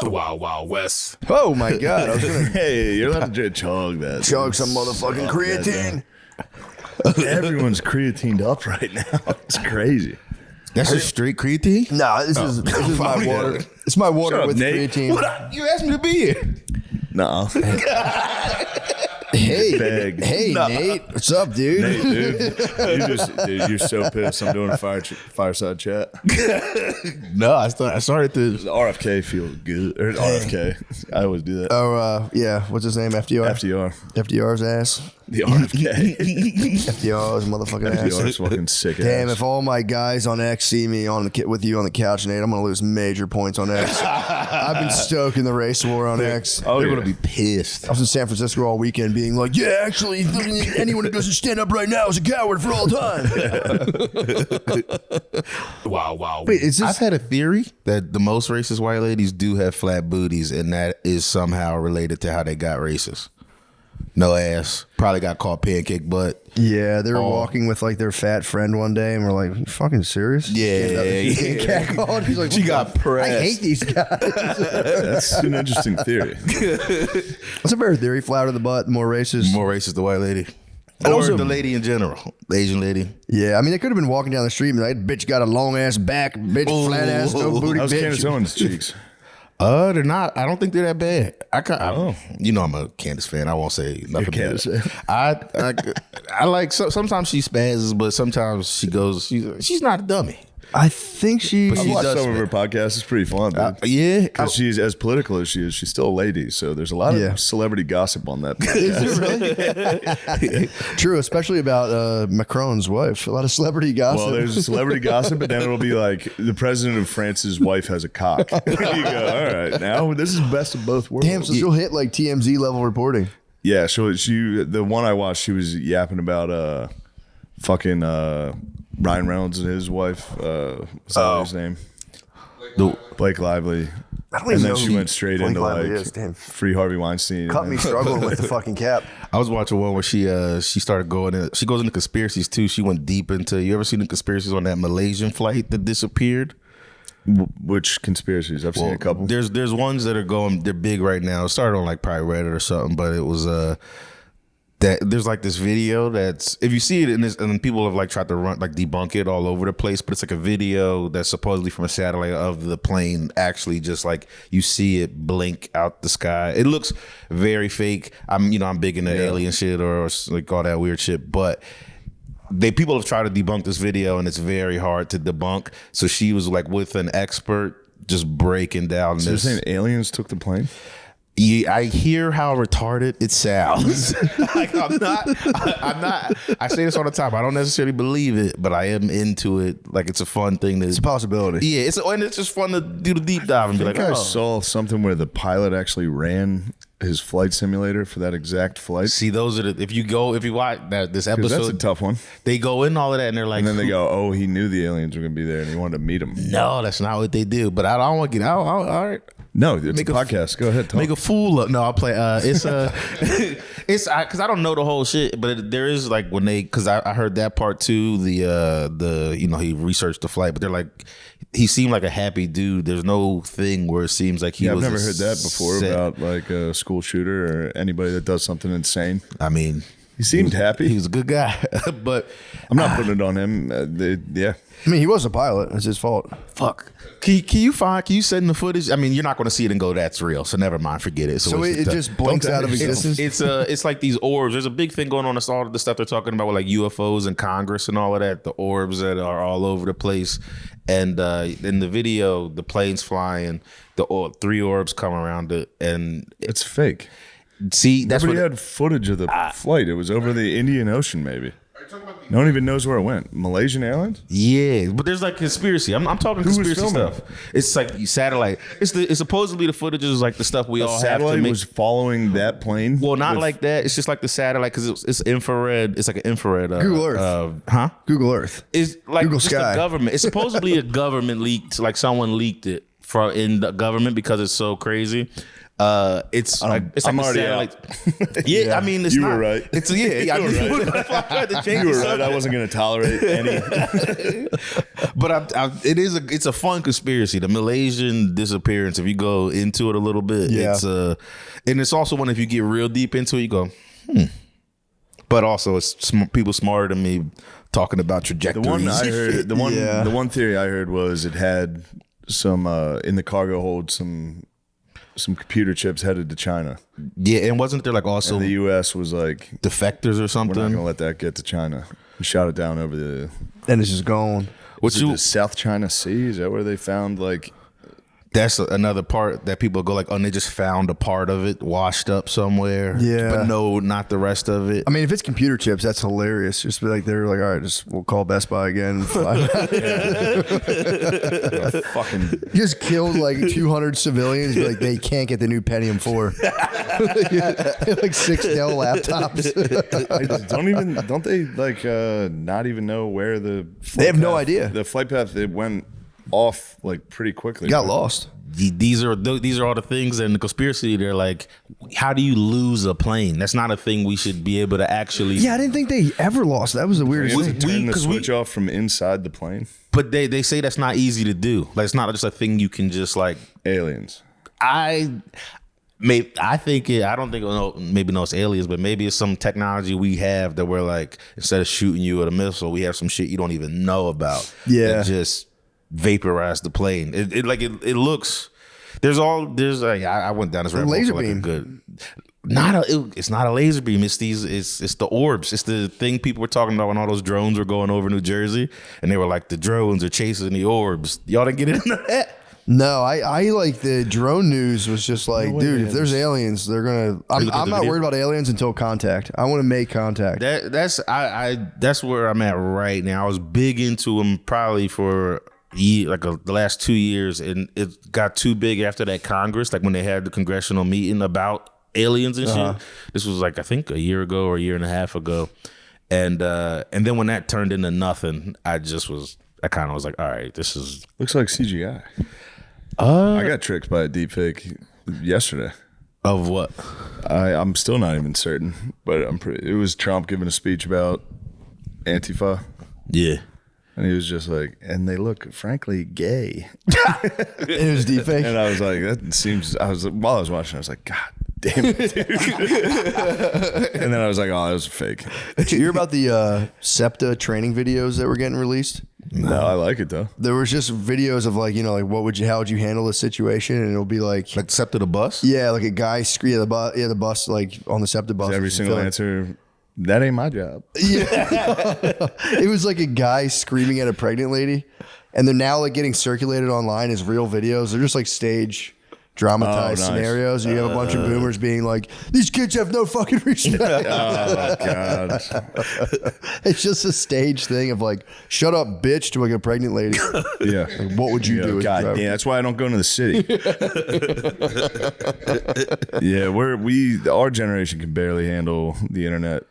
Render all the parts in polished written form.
The Wild Wild West. Oh my God! I was gonna Hey, you're allowed to chug that. chug some motherfucking creatine. Everyone's creatined up right now. It's crazy. That's just straight creatine? Nah, this is my water. It's my water Shut up, with Nate. creatine. You asked me to be here. No. Hey, Beg. hey, Nate, what's up, dude? Hey, dude, you're so pissed. I'm doing a fireside chat. No, I started to. The RFK feels good. Or RFK. I always do that. Oh, yeah. What's his name? FDR. FDR. FDR's ass. The RFK. FDR's motherfucking ass. FDR's fucking sick Damn! ass. If all my guys on X see me with you on the couch, Nate, I'm gonna lose major points on X. I've been stoking the race war on X. Oh, They're yeah. going to be pissed. I was in San Francisco all weekend being like, yeah, actually, anyone who doesn't stand up right now is a coward for all time. The Wild Wild Wait, is I've this... had a theory that the most racist white ladies do have flat booties, and that is somehow related to how they got racist. No ass. Probably got called pancake butt. Yeah, they were walking with like their fat friend one day, and we're like, you fucking serious? Yeah. Catcalled. He's like, She "What got the- pressed. I hate these guys. That's an interesting theory. That's a fair theory. Flatter the butt, more racist. More racist, the white lady. And Or also- the lady in general. The Asian lady. Yeah, I mean, they could have been walking down the street and like, bitch got a long ass back, bitch, flat ass, no booty, How's bitch. Candace Owens' cheeks? They're not. I don't think they're that bad. You know, I'm a Candace fan. I won't say nothing bad. Candace fan. I like. Sometimes she spazzes, but sometimes she goes. She's not a dummy. I think she. But I've she watched does some of her podcasts. It's pretty fun, dude. Yeah, Because she's as political as she is, she's still a lady. So there's a lot Yeah. of celebrity gossip on that. Is it really? True, especially about Macron's wife. A lot of celebrity gossip. Well, there's celebrity gossip, but then it'll be like the president of France's wife has a cock. You go, all right, now this is best of both worlds. Damn, so she'll hit like TMZ level reporting. Yeah, so she the one I watched, she was yapping about fucking Ryan Reynolds and his wife. What's that his name? Blake Lively. I don't And even then know she who went straight Blake into Lively like is. Damn. free Harvey Weinstein. Cut and me then- struggling with the fucking cap. I was watching one where she started going in. She goes into conspiracies too. She went deep into. You ever seen the conspiracies on that Malaysian flight that disappeared? Which conspiracies? I've seen a couple. There's ones that are going. They're big right now. It started on like probably Reddit or something, but it was that there's like this video that's if you see it in this, and then people have like tried to debunk it all over the place, but it's like a video that's supposedly from a satellite of the plane actually just like you see it blink out the sky. It looks very fake. I'm big into alien shit or like all that weird shit, but people have tried to debunk this video and it's very hard to debunk. So she was like with an expert just breaking down So you're this. saying aliens took the plane? Yeah, I hear how retarded it sounds. Like I'm not. I say this all the time. I don't necessarily believe it, but I am into it. Like it's a fun thing. It's a possibility. Yeah, it's just fun to do the deep dive and be I like, think I oh. saw something where the pilot actually ran his flight simulator for that exact flight. See, those are the. If you watch this 'Cause episode, that's a tough one. they go in all of that and they're like, And then they go, "Oh, he knew the aliens were going to be there, and he wanted to meet them." no, that's not what they do. But I don't want to get out. All right. No, it's Make a a podcast. Go ahead, talk. Make a fool of. No, I'll play. It's because I don't know the whole shit, but there is like when because I heard that part too. The he researched the flight, but they're like he seemed like a happy dude. There's no thing where it seems like he I've was. never heard that before about like a school shooter or anybody that does something insane. I mean, He seemed happy. he was a good guy, but I'm not putting it on him. Yeah. I mean, he was a pilot. It's his fault. fuck. Can you send the footage? I mean, you're not going to see it and go, "That's real." So never mind, forget it. So it's it just blinks out of existence. It's like these orbs. There's a big thing going on. It's all the stuff they're talking about with like UFOs and Congress and all of that. The orbs that are all over the place. And in the video, the plane's flying. The 3 orbs come around it, and It's fake. see that's Nobody what had footage of the flight. It was over the Indian Ocean, maybe. No one even knows where it went. Malaysian Airlines? Yeah, but there's like conspiracy. I'm talking Who was conspiracy filming? stuff. It's like satellite. It's supposedly the footage is like the stuff we The all have to satellite make. was following that plane? Well, not with- like that. It's just like the satellite because it's infrared. It's like an infrared. Google Earth. Huh? Google Earth. It's like Google just Sky. the government. It's supposedly a government leaked. Like someone leaked it for in the government because it's so crazy. It's like I'm a already satellite. Yeah, I mean, it's You not. were right. It's yeah. You were right. You were right. I wasn't going to tolerate any. But it's a fun conspiracy. The Malaysian disappearance. If you go into it a little bit, it's and it's also one if you get real deep into it, you go, But also, it's people smarter than me talking about trajectories. The one I heard, the one theory I heard was it had some in the cargo hold some computer chips headed to China. Yeah, and wasn't there like also And the U.S. was like defectors or we're something? not going to let that get to China. We shot it down over the. And it's just gone. The South China Sea? Is that where they found like? That's another part that people go like, oh, and they just found a part of it washed up somewhere. Yeah. But no, not the rest of it. I mean, if it's computer chips, that's hilarious. Just be like, they're like, all right, we'll call Best Buy again. Fucking Just killed like 200 civilians. Be like, they can't get the new Pentium 4. Like 6 Dell laptops. don't they like not even know where the They have no idea. The flight path, it went off like pretty quickly. Got lost. These are all the things in the conspiracy. They're like, how do you lose a plane? That's not a thing we should be able to actually. Yeah, I didn't think they ever lost. That was the weirdest thing. Turn the switch off from inside the plane. But they say that's not easy to do. Like it's not just a thing you can just like. Aliens. I think it. I don't think maybe no it's aliens, but maybe it's some technology we have that we're like instead of shooting you with a missile, we have some shit you don't even know about. Yeah, that just vaporize the plane. It looks. I went down this rabbit hole laser for like beam. a good. It's not a laser beam. It's the orbs. It's the thing people were talking about when all those drones were going over New Jersey, and they were like the drones are chasing the orbs. Y'all didn't get into that. No, I like the drone news was just like, dude, if there's aliens, they're gonna. I'm not worried about aliens until contact. I want to make contact. That's where I'm at right now. I was big into them probably for the last 2 years, and it got too big after that Congress, like when they had the congressional meeting about aliens and shit. This was like I think a year ago or a year and a half ago, and then when that turned into nothing, I kind of was like, all right, this is looks like CGI. I got tricked by a deepfake yesterday. Of what? I'm still not even certain, but it was Trump giving a speech about Antifa. Yeah. And he was just like, and they look frankly gay. It was deepfake. And I was like, while I was watching, I was like, God damn it, dude. And then I was like, oh, that was fake. Did you hear about the SEPTA training videos that were getting released? No, I like it though. There was just videos of like, how would you handle this situation? And it'll be like SEPTA the bus? Yeah, like a guy the bus like on the SEPTA bus. Every single answer, that ain't my job. Yeah. It was like a guy screaming at a pregnant lady, and they're now like getting circulated online as real videos. They're just like stage dramatized scenarios. You have a bunch of boomers being like, these kids have no fucking respect. Oh God. It's just a stage thing of like, shut up, bitch, to like a pregnant lady. Yeah. Like, what would you do? God damn, that's why I don't go into the city. Yeah, our generation can barely handle the internet.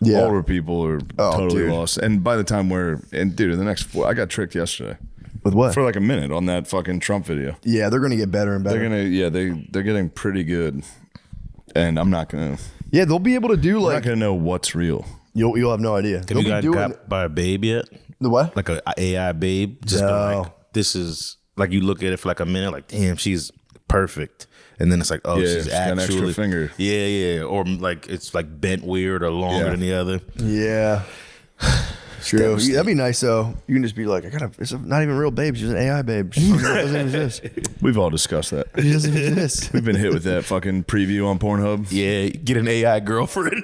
Yeah. Older people are totally lost. And by the time in the next I got tricked yesterday. With what? For like a minute on that fucking Trump video. Yeah, they're gonna get better and better. They're getting pretty good. And I'm not gonna. Yeah, they'll be able to do I'm like. not gonna know what's real. You'll have no idea. Have you gotten got by a babe yet? The what? Like a AI babe? Just been like, this is like you look at it for like a minute, like damn, she's perfect, and then it's like, oh, she's got an actually extra finger. Yeah, or like it's like bent weird or longer than the other. Yeah. True. That'd be nice though. You can just be like, it's not even real babe. She's an AI babe. She doesn't exist. We've all discussed that. She doesn't exist. We've been hit with that fucking preview on Pornhub. Yeah, get an AI girlfriend.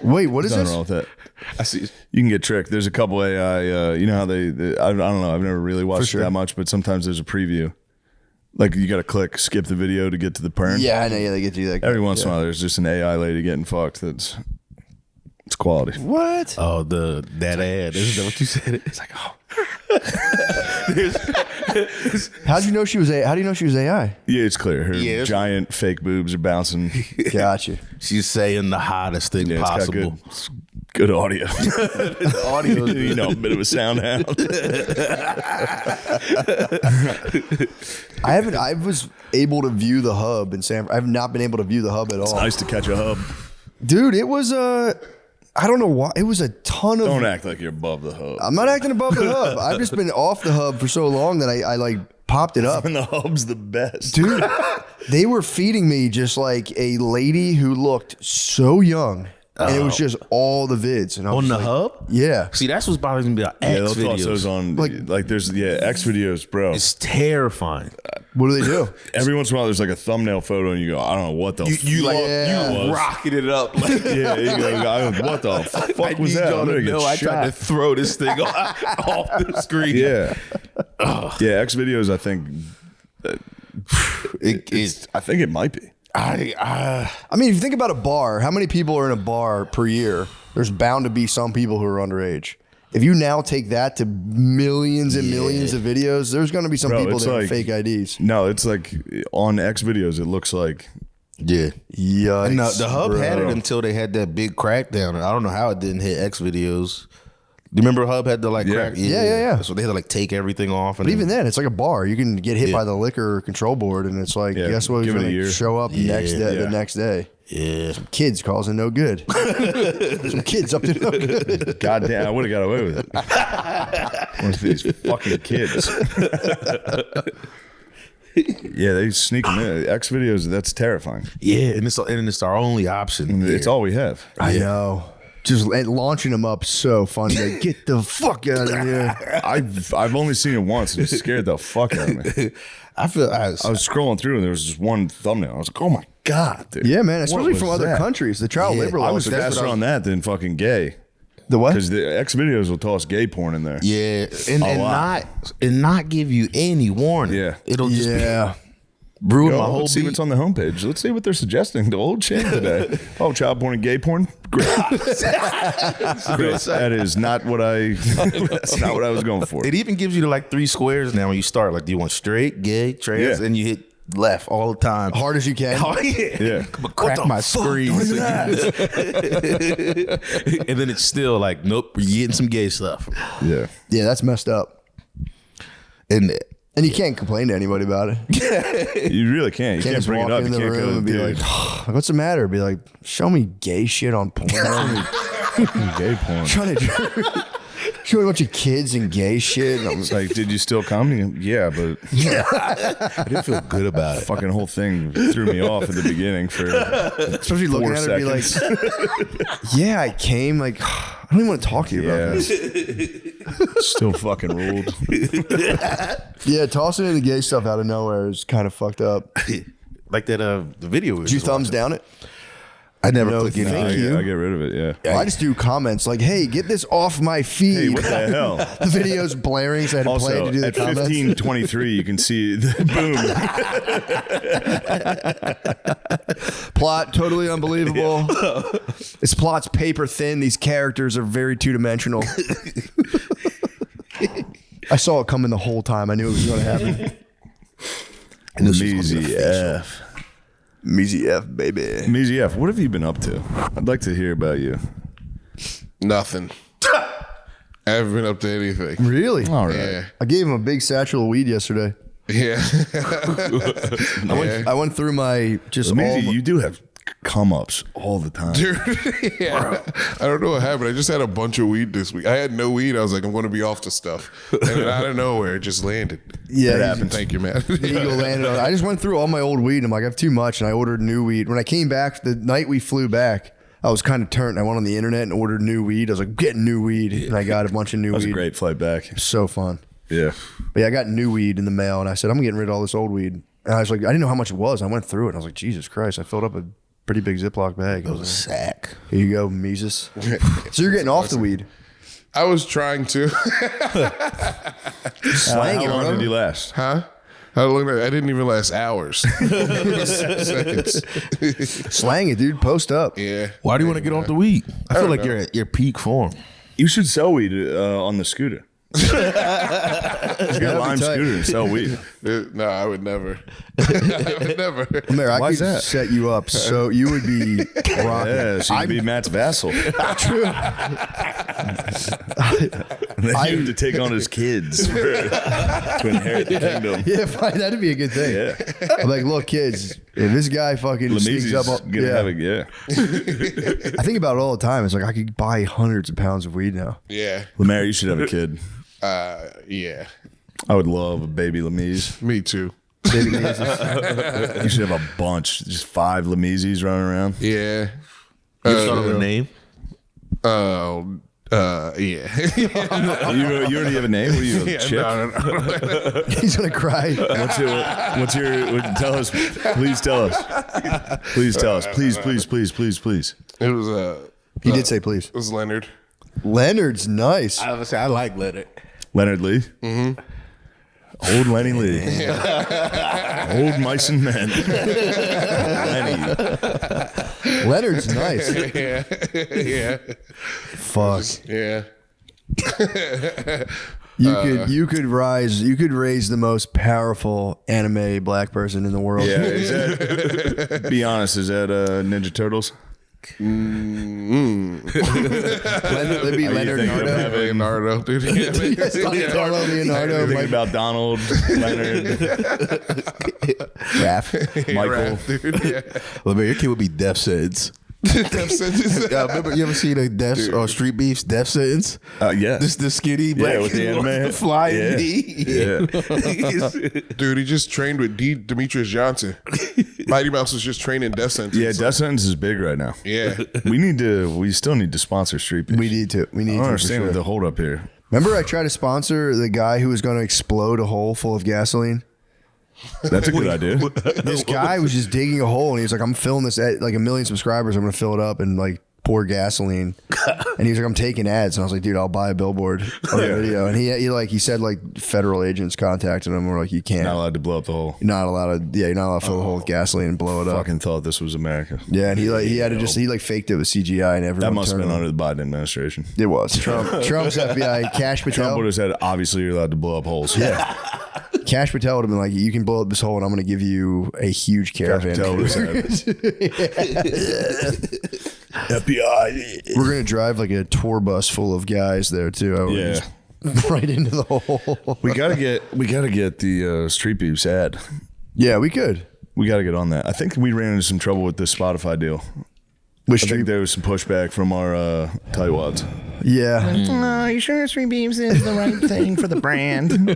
Wait, what is Nothing this? wrong with that. I see. You can get tricked. There's a couple AI. You know how they I don't know. I've never really watched it that much, but sometimes there's a preview. Like you got to skip the video to get to the porn. Yeah, I know. Yeah, they get you that. Every once in a while, there's just an AI lady getting fucked. It's quality. What? Oh, that ad. Is that what you said? It's like, oh. How do you know she was AI? Yeah, it's clear. Her giant fake boobs are bouncing. Gotcha. She's saying the hottest thing possible. It's got Good audio. The audio. You know, a bit of a sound hound. I was able to view the hub in I have not been able to view the hub at all. It's nice to catch a hub. Dude, it was I don't know why. It was a ton of. Don't act like you're above the hub. I'm not acting above the hub. I've just been off the hub for so long that I like popped it up. And the hub's the best. Dude, they were feeding me just like a lady who looked so young. And it was just all the vids. And I was On the like, hub? Yeah. See, that's what's bothering me about Yeah, X they'll toss those videos. on. Like- Like there's X videos, bro. It's terrifying. What do they do? Every once in a while, there's like a thumbnail photo, and you go, I don't know what the You fuck like Yeah. that you was. rocking it up. Like, Yeah, you go, what the fuck was that? I'm gonna get I tried to shot. throw this thing off the screen. Yeah, yeah. X videos. I think. I think it might be. I mean, if you think about a bar, how many people are in a bar per year? There's bound to be some people who are underage. If you now take that to millions and millions of videos, there's going to be some Bro, people it's that have like- fake IDs. No, it's like on X videos. It looks like Yeah. Yikes, No, the hub bro. had it until they had that big crackdown. I don't know how it didn't hit X videos. Do you remember Hub had to like crack? Yeah. So they had to like take everything off. And But even then, it's like a bar. You can get hit by the liquor control board, and it's like, Yeah, guess what? give it a Going year. to show up next day, the next day. yeah. Kids causing no good. Some kids up to no good. goddamn. I would have got away with it. One of these fucking kids. Yeah, they sneak them in. X videos. That's terrifying. Yeah, and it's our only option. It's all we have. I know. Just launching them up so funny. Like, get the fuck out of here. I've only seen it once. And it scared the fuck out of me. I feel I was scrolling through and there was just one thumbnail. I was like, oh my god, dude. Yeah, man. What Especially was from other that? countries. The child liberal I laws was are faster on that than fucking gay. The what? Because the X videos will toss gay porn in there. yeah, and lot. not give you any warning. Yeah. It'll just Yeah. ruin Yo, my whole let's see beat. what's on the homepage. Let's see what they're suggesting. The old chain today. Oh, child porn and gay porn. Great. Great. That is not what I. That's not what I was going for. It even gives you like 3 squares now when you start. Like, do you want straight, gay, trans? Yeah. And you hit left all the time. Hard as you can. Oh, yeah. Yeah. Crack my screen. Look at And then it's still like, nope, you're getting some gay stuff. Yeah. Yeah, that's messed up. And And you can't complain to anybody about it. You really can't. You Can't can't just bring it walk up. in You the can't room go, and be dude. like, what's the matter? Be like, show me gay shit on porn. Gay porn. Trying to show me a bunch of kids and gay shit. And I'm It's like, did you still come? Yeah, but I didn't feel good about it. fucking whole thing threw me off at the beginning for especially looking 4 at it and seconds. be like, yeah, I came. Like, I don't even want to talk to you about Yeah. this. Still fucking ruled. Yeah, tossing in the gay stuff out of nowhere is kind of fucked up. Like that the video. Did you thumbs down it? I never No, click thank anything. you. I get rid of it. Yeah. Well, I just do comments like, hey, get this off my feed. Hey, what the hell? The video's blaring, so I had to play Also, to do the at comments. 15:23, you can see the boom. Plot totally unbelievable. This plot's paper thin. These characters are very two dimensional. I saw it coming the whole time. I knew it was going to happen. And Measy F. Measy F, baby. Measy F, what have you been up to? I'd like to hear about you. Nothing. I haven't been up to anything. Really? All right. Yeah. I gave him a big satchel of weed yesterday. Yeah. I went through my just all. Measy, you do have come ups all the time. Dude, yeah. I don't know what happened. I just had a bunch of weed this week. I had no weed. I was like, I'm going to be off the stuff. And then out of nowhere, it just landed. Yeah, That he's- happens. Thank you, man. The eagle landed on. I just went through all my old weed. And I'm like, I have too much, and I ordered new weed. When I came back, the night we flew back, I was kind of turned. I went on the internet and ordered new weed. I was like, getting new weed, and I got a bunch of new That was weed. a great flight back. So fun. Yeah. But yeah, I got new weed in the mail, and I said, I'm getting rid of all this old weed. And I was like, I didn't know how much it was. I went through it, and I was like, Jesus Christ. I filled up a pretty big Ziploc bag. I was like, Sack. here you go, Mises. So you're getting off the weed. I was trying to. Slang How it, long bro. did you last? Huh? I didn't even last hours. Seconds. Slang it, dude. Post up. Yeah. Why do you want to get off the weed? I feel don't like know. you're at your peak form. You should sell weed on the scooter. Just get a lime tight. scooter and sell weed. No, I would never. I would never. Mayor, I Why's could that? set you up so you would be rocking. Yeah, she would be Matt's vassal. True. And then you have to take on his kids to inherit the kingdom. Yeah, fine, that'd be a good thing. Yeah. I'm like, look, kids, if this guy fucking sneaks Lemisi's up, gonna have a, yeah. I think about it all the time. It's like I could buy hundreds of pounds of weed now. Yeah. Lemaire, you should have a kid. Yeah. I would love a baby Lemise. Me too. Baby Lemise. You should have a bunch, just 5 Lemises running around. Yeah. You start with a name? Yeah. You already have a name? What are you, a chick? No. He's gonna cry. What's your, tell us, please tell us. Please tell us. Please. It was He did say please. it was Leonard. Leonard's nice. I would say I like Leonard. Leonard Lee? Mm-hmm. Old Lenny Lee. Old mice and men. Lenny. Leonard's nice. Yeah. Yeah. Fuck. Yeah. You could raise the most powerful anime black person in the world. Yeah, is that, be honest, is that Ninja Turtles? That'd be Are you Leonard thinking of Nardo. having- Leonardo, dude. Yes, Donatello, Leonardo, Think Mike, about Donald, Leonard, Raph. Michael. Dude, yeah. Well, man, your kid would be death sentence. Death sentence. Remember, you ever seen a death Street Beef's death sentence? Yeah. The skinny black with the kid anime. with the flying Yeah. knee. Yeah. Dude, he just trained with Demetrius Johnson. Mighty Mouse was just training death sentence. Yeah, Death Sentence is big right now. Yeah. We still need to sponsor Street Beef. We need to. I don't For understand sure. the hold up here. Remember, I tried to sponsor the guy who was going to explode a hole full of gasoline. That's a good idea. This guy was just digging a hole, and he was like, "I'm filling this at like 1 million subscribers. I'm going to fill it up and like pour gasoline." And he was like, "I'm taking ads." And I was like, "Dude, I'll buy a billboard on the video." And he said like federal agents contacted him. Were like, "You can't. Not allowed to blow up the hole. You're not allowed to. Yeah, you're not allowed to fill the hole with gasoline and blow it up." Fucking thought this was America. Yeah, and he had to just faked it with CGI and everyone. That must have turned been on. under the Biden administration. It was Trump's FBI. Cash Trump Patel. would have said, obviously, you're allowed to blow up holes. Yeah. Cash Patel would have been like, "You can blow up this hole, and I'm going to give you a huge caravan." Patel would have said, FBI. We're gonna drive like a tour bus full of guys there too. I would Yeah. just right into the hole. We gotta get the Street Beefs ad. Yeah, we could. We gotta get on that. I think we ran into some trouble with this Spotify deal. With I think there was some pushback from our tightwads. yeah. No, you sure Street Beams is the right thing for the brand? And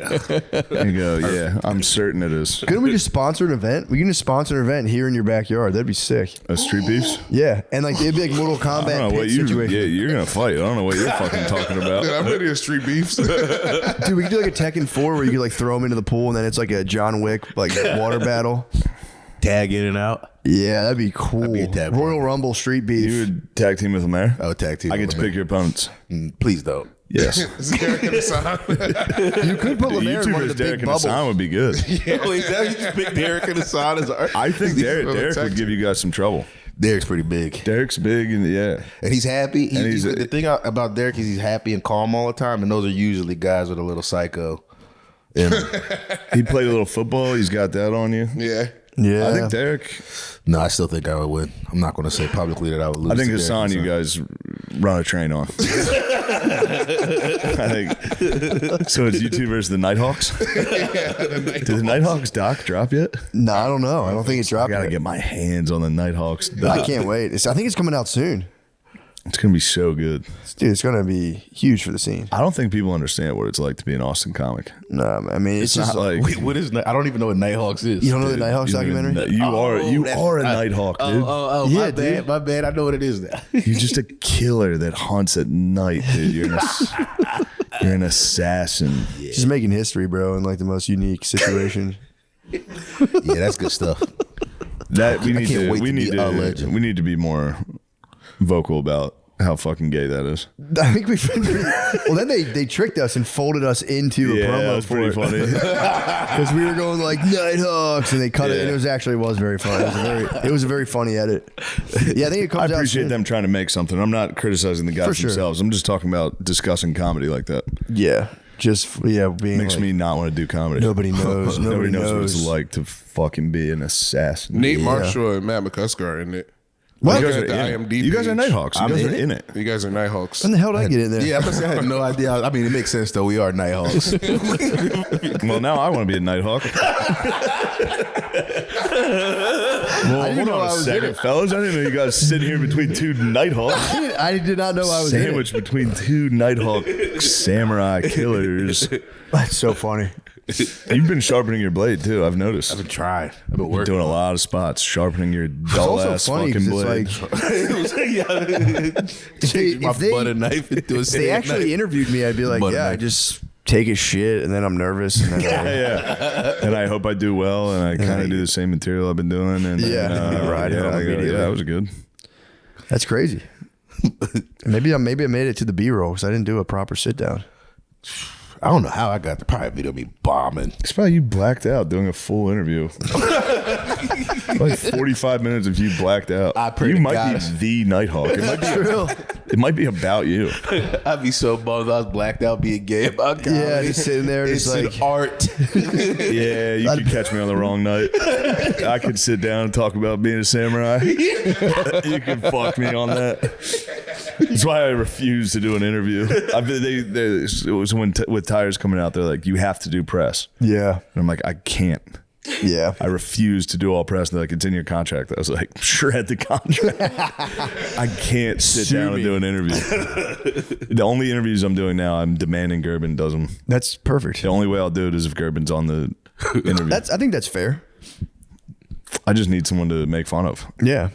you go, yeah, I'm certain it is. Couldn't we just sponsor an event? We can just sponsor an event here in your backyard. That'd be sick. A Street Beefs? Yeah, and like it'd be like Mortal I don't Kombat know what pit you. situation. Yeah, you're gonna fight. I don't know what you're fucking talking about. Dude, I'm ready to street beefs. Dude, we could do like a Tekken 4 where you could like throw them into the pool, and then it's like a John Wick like water battle. Tag in and out. Yeah, that'd be cool. That'd be a tag Royal Rumble Street Beef. You would tag team with Lemaire? I would tag team. I get to pick your opponents. Please don't. Yes. It's Derek and Hassan. You could put Lemaire in one of YouTubers the Derek big and bubbles. Hassan would be good. Oh, is that you just pick Derek and Hassan as our? I think Derek tag would give you guys some trouble. Derek's pretty big. Derek's big and yeah. And he's happy. And he's- the thing about Derek is he's happy and calm all the time, and those are usually guys with a little psycho. And He played a little football. He's got that on you. Yeah. Yeah, I think Derek. no, I still think I would win. I'm not going to say publicly that I would lose. I think to Derek Hassan, you guys run a train on. I think so. It's you two versus the Nighthawks. Did the Nighthawks doc drop yet? No, I don't know. I don't think it's I dropped gotta yet. get my hands on the Nighthawks doc. I can't wait. I think it's coming out soon. It's gonna be so good. Dude, it's gonna be huge for the scene. I don't think people understand what it's like to be an Austin comic. No, I mean it's, It's just not like Wait, what is? I don't even know what Nighthawks is. you don't know the Nighthawks you don't even documentary. know- you are a Nighthawk, dude. Yeah, my bad. My bad. I know what it is now. You're just a killer that hunts at night, dude. You're an assassin. Just making history, bro, in like the most unique situation. Yeah, that's good stuff. That we I need can't to wait we to need be a to legend. we need to be more vocal about how fucking gay that is. I think we've been well. Then they tricked us and folded us into a Yeah, that promo was for pretty it funny. because we were going like Nighthawks, and they cut it. And it was very funny. It was a very funny edit. Yeah, I think it I comes out. appreciate soon. them trying to make something. I'm not criticizing the guys For sure. themselves. I'm just talking about discussing comedy like that. Yeah, Just being Makes like, me not want to do comedy. nobody knows. Nobody knows what it's like to fucking be an assassin. Nate Marshall and Matt McCusker are in it. What? Look You at guys the are in it. IMDb You guys are page. Nighthawks. You guys are in it. You guys are Nighthawks. When the hell did I get in there? Yeah, I had no idea. I mean, it makes sense though. We are Nighthawks. Well, now I want to be a Nighthawk. Well, I didn't hold know on I a was in second, it. fellas. I didn't know you guys sitting here between two Nighthawks. I did not know I was Sandwiched between two Nighthawk samurai killers. in it. That's so funny. You've been sharpening your blade too. I've noticed. I've been trying. I've been You're working. doing a lot of spots, sharpening your dull also ass funny fucking 'cause blade. it's Change my if they- butter knife into a If they actually interviewed me, I'd be like, Butter yeah, I knife. just take a shit and then I'm nervous. And then Yeah, and I hope I do well, and I kind of do the same material I've been doing. And Yeah, right, yeah, home immediately. that was good. that's crazy. maybe I made it to the B-roll because I didn't do a proper sit down. I don't know how I got the private video of me bombing. It's probably you blacked out doing a full interview. Like 45 minutes of you blacked out. I pray you to might God. be the Nighthawk. It might be. It might be about you. I'd be so bummed if I was blacked out being gay about comedy. Yeah, just sitting there, It's just an like- art. Yeah, you could catch me on the wrong night. I could sit down and talk about being a samurai. You could fuck me on that. That's why I refuse to do an interview. It was when with Tires coming out, they're like, you have to do press. Yeah, And I'm like, I can't. yeah. I refuse to do all press. And they're like, it's in your contract. I was like, shred the contract. I can't sit down and do an interview. The only interviews I'm doing now, I'm demanding Gerben does them. That's perfect. The only way I'll do it is if Gerben's on the interview. I think that's fair. I just need someone to make fun of. Yeah.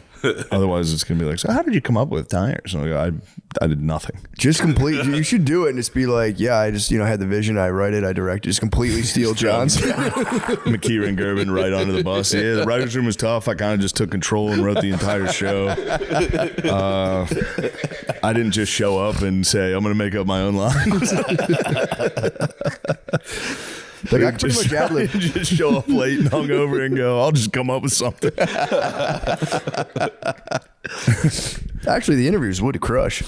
Otherwise, it's gonna be like, so how did you come up with Tires? And I did nothing. Just complete. You should do it and just be like, yeah, I just had the vision. I write it. I direct it. Just completely steal John's. McKeer and Gerben right onto the bus. Yeah, the writers' room was tough. I kind of just took control and wrote the entire show. I didn't just show up and say I'm gonna make up my own lines. Like I can pretty much ad lib. Just show up late and hungover and go, I'll just come up with something. Actually, the interviews would crush.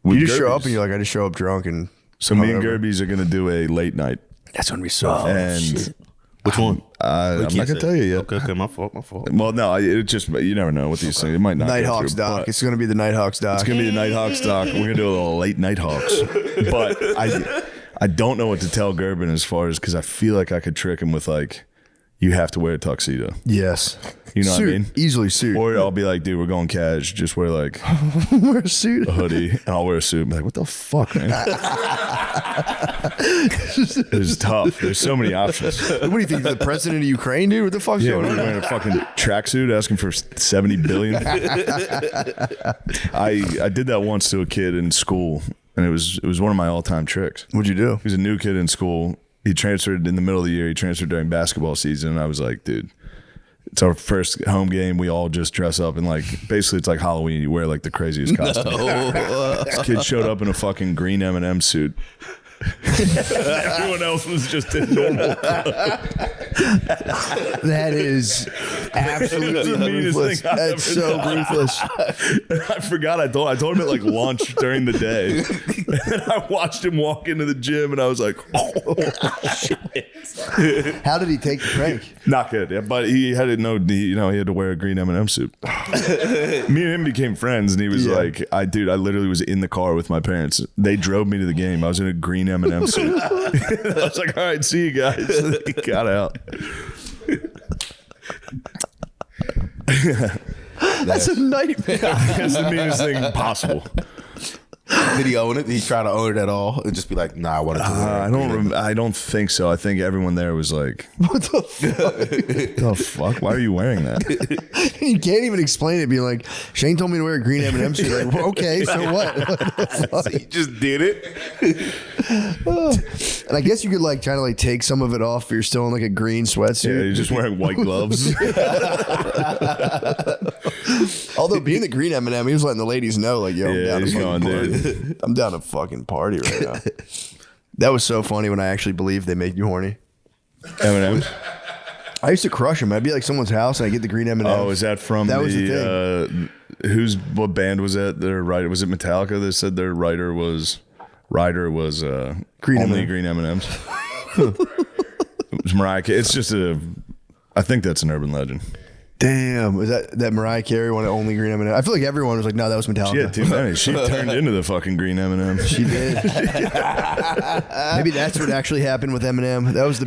You just show up and you're like, I just show up drunk and. So me and hungover. Gerbies are gonna do a late night. That's gonna be so fun. And Which one? I'm not gonna tell you yet. Okay, my fault. Well, no, it just you never know with these things. It might not. go Nighthawks through, doc. but It's gonna be the Nighthawks doc. It's gonna be the Nighthawks doc. We're gonna do a little late Nighthawks. But I don't know what to tell Gerben as far as because I feel like I could trick him with like, you have to wear a tuxedo. Yes. You know what I Suit. mean? Easily suit. Or I'll be like, dude, we're going cash. Just wear like Wear a suit. a hoodie and I'll wear a suit. I'm like, what the fuck, man? It's tough. There's so many options. What do you think? The president of Ukraine, dude? What the fuck's Yeah, going we're on? wearing a fucking tracksuit asking for 70 billion. I did that once to a kid in school, and it was one of my all-time tricks. What'd you do? He was a new kid in school. He transferred in the middle of the year. He transferred during basketball season, and I was like, dude, it's our first home game. We all just dress up and like basically it's like Halloween. You wear like the craziest costume. This kid showed up in a fucking green M&M suit. Everyone else was just in normal. That is absolutely the meanest ruthless. thing I've That's ever so done. ruthless. I forgot. I told him at like lunch during the day, and I watched him walk into the gym, and I was like, "Oh shit!" How did he take the prank? Not good. Yeah, but he had to know. He had to wear a green M&M suit. Me and him became friends, and he was like, I literally was in the car with my parents. They drove me to the game. I was in a green M&M suit. I was like, all right, see you guys. He got out. That's a nightmare. That's the meanest thing possible. Did he own it? Did he try to own it at all and just be like, nah, I wanted to wear it? I don't think so. I think everyone there was like, What the fuck? the fuck? Why are you wearing that? You can't even explain it. Being like, Shane told me to wear a green M&M suit. Like, well, okay, so what? He just did it. And I guess you could like try to like take some of it off, but you're still in like a green Yeah, sweatsuit. you're just wearing white gloves. Although being the green M&M, he was letting the ladies know, like, yo, I'm Yeah, down he's to fucking going, party. I'm down to fucking party right now. That was so funny when I actually believed they make you horny. M&M. I used to crush them. I'd be like someone's house and I get the green M&M. Oh, is that from That was the what band was that? Their writer was it Metallica that said their writer was Ryder was Green only M&M. green M&Ms. It was Mariah Carey. It's just I think that's an urban legend. Damn, was that Mariah Carey wanted only green M&M? I feel like everyone was like, no, that was Metallica. She had too many. She turned into the fucking green M&M. She did. Maybe that's what actually happened with Eminem. That was the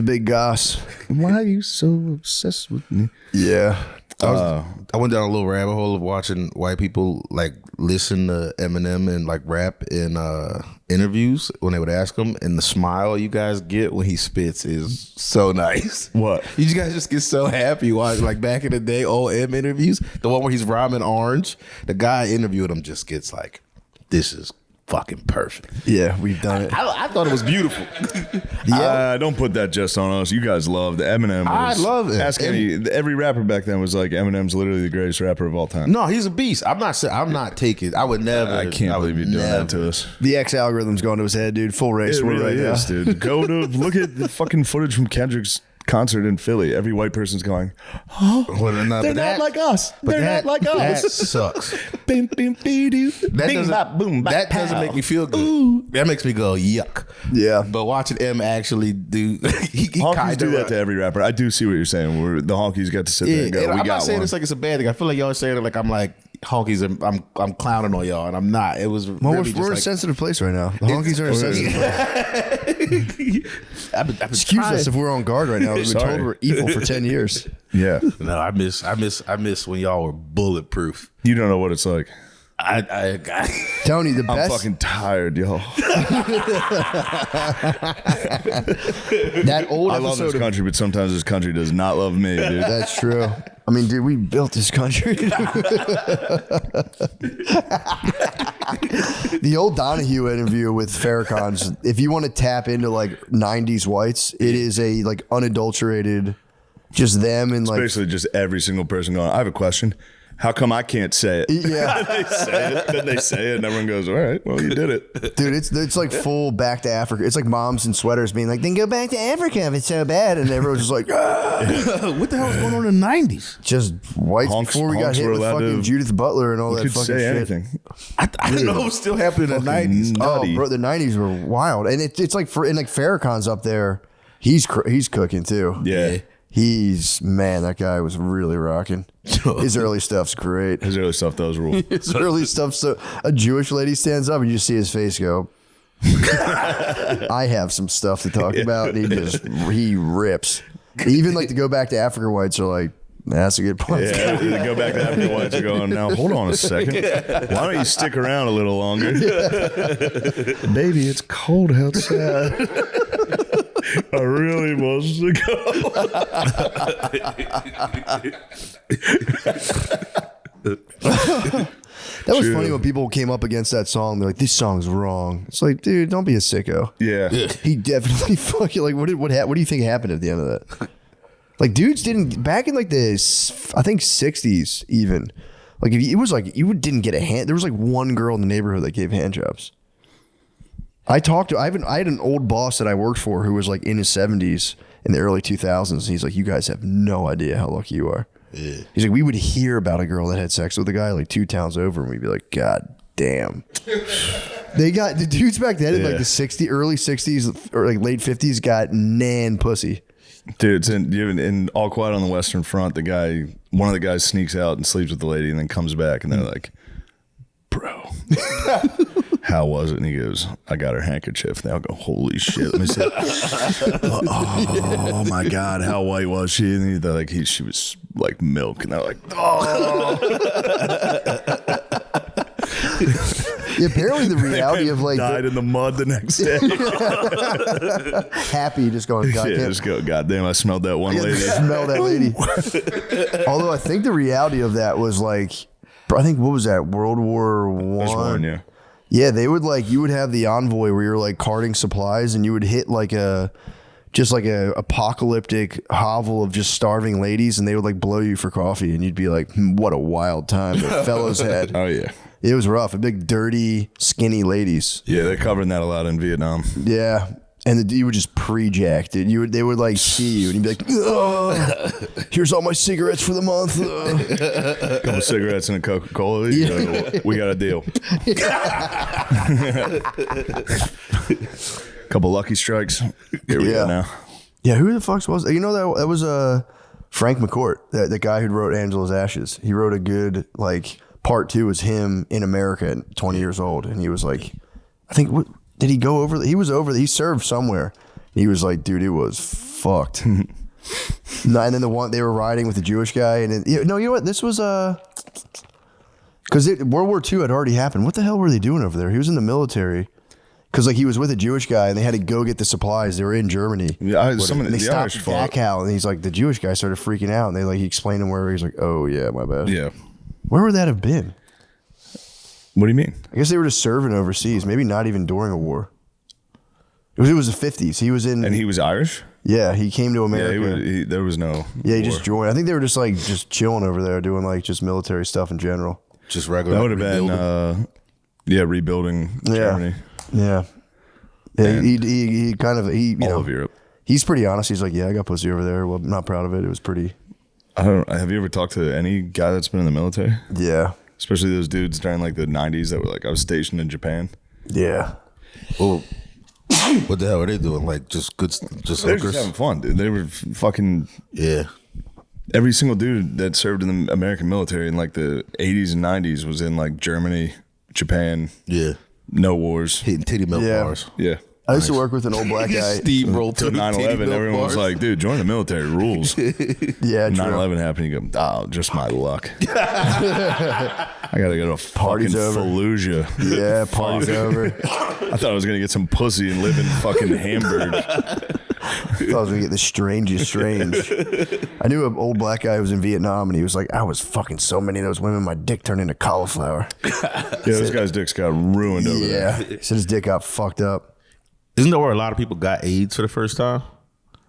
big goss. Why are you so obsessed with me? Yeah. I went down a little rabbit hole of watching white people like listen to Eminem and like rap in interviews when they would ask him, and the smile you guys get when he spits is so nice. What? You guys just get so happy watching like back in the day old M interviews, the one where he's rhyming orange. The guy interviewing him just gets like, this is fucking perfect. Yeah, we've done it. I thought it was beautiful. Don't put that just on us. You guys loved Eminem. I love it. Ask every rapper back then was like, Eminem's literally the greatest rapper of all time. No, he's a beast. I'm not taking. I would never. I can't believe you're doing that to us. The X algorithm's going to his head, dude. Full race. It We're really right is, now. dude. Go to look at the fucking footage from Kendrick's concert in Philly. Every white person's going, Well, they're not like us. They're not like us. That sucks. Bing, bing, bing, doo. That Bing, doesn't, bop, boom, bop, that doesn't pow. make me feel good. That makes me go yuck. Yeah. But watching M actually do, he Honkies kinda do that to every rapper. I do see what you're saying. Where the honkies got to sit there and go, and we I'm got not saying one. it's like it's a bad thing. I feel like y'all are saying it like I'm like honkies. I'm clowning on y'all, and I'm not. It was Well, really we're in a just sensitive place right now. The honkies are in a sensitive place. I've been Excuse trying. us if we're on guard right now. We've been Sorry. told we're evil for 10 years. Yeah. No, I miss when y'all were bulletproof. You don't know what it's like. I Tony, the I'm best. fucking tired, y'all. That old I love episode this of country, but sometimes this country does not love me, dude. That's true. I mean, dude, we built this country. The old Donahue interview with Farrakhan's, if you want to tap into like 90s whites, it is a like unadulterated, just them and like, Basically, just every single person going, I have a question. How come I can't say it? yeah, They say it, then they say it, and everyone goes, all right, well, you did it. dude, it's like full back to Africa. It's like moms in sweaters being like, then go back to Africa if it's so bad. And everyone's just like, ah. what the hell was going on in the 90s? Just whites before we got Honks hit were with allowed fucking to- Judith Butler and all that Could fucking say shit. anything. I didn't know it was still happening in the 90s. Nutty. Oh, bro, the 90s were wild. And it's like, and like Farrakhan's up there. He's cooking too. Yeah. Man, that guy was really rocking. His early stuff's great. His early stuff does rule. His early stuff. So a Jewish lady stands up and you see his face go, I have some stuff to talk about. And he rips. Even like to go back to Africa whites are like, that's a good point. Yeah, they go back to African whites and going, now, hold on a second. Why don't you stick around a little longer? Baby, it's cold outside. I really want to go. That was True. funny when people came up against that song. They're like, this song's wrong. It's like, dude, don't be a sicko. Yeah. He definitely fucking like, what do you think happened at the end of that? Like, dudes didn't back in like the I think 60s even. Like, if it was like you didn't get a hand. There was like one girl in the neighborhood that gave hand jobs. I had an old boss that I worked for who was like in his 70s in the early 2000s. He's like, you guys have no idea how lucky you are. Yeah. He's like, we would hear about a girl that had sex with a guy like 2 towns over, and we'd be like, God damn. They got the dudes back then in like the early 60s or like late 50s got nan pussy. Dude, it's in All Quiet on the Western Front, one of the guys sneaks out and sleeps with the lady and then comes back and they're like, bro, how was it? And he goes, I got her handkerchief. They'll go, holy shit. Let me see. Oh my God, how white was she? And they're like, she was like milk. And they're like, oh. Yeah, apparently the reality of like died in the mud the next day. happy just going, God, Yeah, just go, God damn, I smelled that one lady. smell that lady. Although I think the reality of that was like, I think what was that, World War There's one, One? yeah. Yeah, they would like, you would have the envoy where you're like carting supplies and you would hit like a apocalyptic hovel of just starving ladies and they would like blow you for coffee and you'd be like, what a wild time the fellows had. Oh, yeah. It was rough. A big, dirty, skinny ladies. Yeah, they're covering that a lot in Vietnam. Yeah. And you would just pre-jack, dude. They would like see you, and you'd be like, "Here's all my cigarettes for the month." A couple cigarettes and a Coca-Cola. We got a deal. Couple Lucky Strikes. Here we go now. Yeah, who the fuck was? You know that was Frank McCourt, the guy who wrote Angela's Ashes. He wrote a good part 2 was him in America at 20 years old, and he was like, I think. Did he go over? He was over. He served somewhere. He was like, dude, it was fucked. And then they were riding with the Jewish guy, and you know what? This was because World War II had already happened. What the hell were they doing over there? He was in the military because he was with a Jewish guy, and they had to go get the supplies. They were in Germany. Yeah, and they stopped Dachau, and he's like, the Jewish guy started freaking out, and he explained him where he's like, oh yeah, my bad. Yeah. Where would that have been? What do you mean? I guess they were just serving overseas, maybe not even during a war. It was the 50s. He was in... And he was Irish? Yeah, he came to America. Yeah, there was no... Yeah, he just joined. I think they were just chilling over there, doing just military stuff in general. Just regular. That would have been, rebuilding Germany. Yeah. He kind of... All of Europe. He's pretty honest. He's like, yeah, I got pussy over there. Well, I'm not proud of it. It was pretty... Have you ever talked to any guy that's been in the military? Yeah. Especially those dudes during the 90s that were I was stationed in Japan. Yeah. Well, what the hell are they doing? Just They're hookers? just having fun, dude. They were fucking... Yeah. Every single dude that served in the American military in the 80s and 90s was in Germany, Japan. Yeah. No wars. Hitting titty milk bars. Yeah. I used to work with an old black guy. Steamroll Till through 9/11, everyone was like, dude, join the military rules. Yeah, 9/11 happened, you go, oh, just my luck. I gotta go to fucking Party's over. Fallujah. Yeah, party's over. I thought I was gonna get some pussy and live in fucking Hamburg. I thought I was gonna get the strangest strange. I knew an old black guy who was in Vietnam, and he was like, I was fucking so many of those women, my dick turned into cauliflower. Yeah, this guy's dick's got ruined over there. Yeah, he said his dick got fucked up. Isn't that where a lot of people got AIDS for the first time?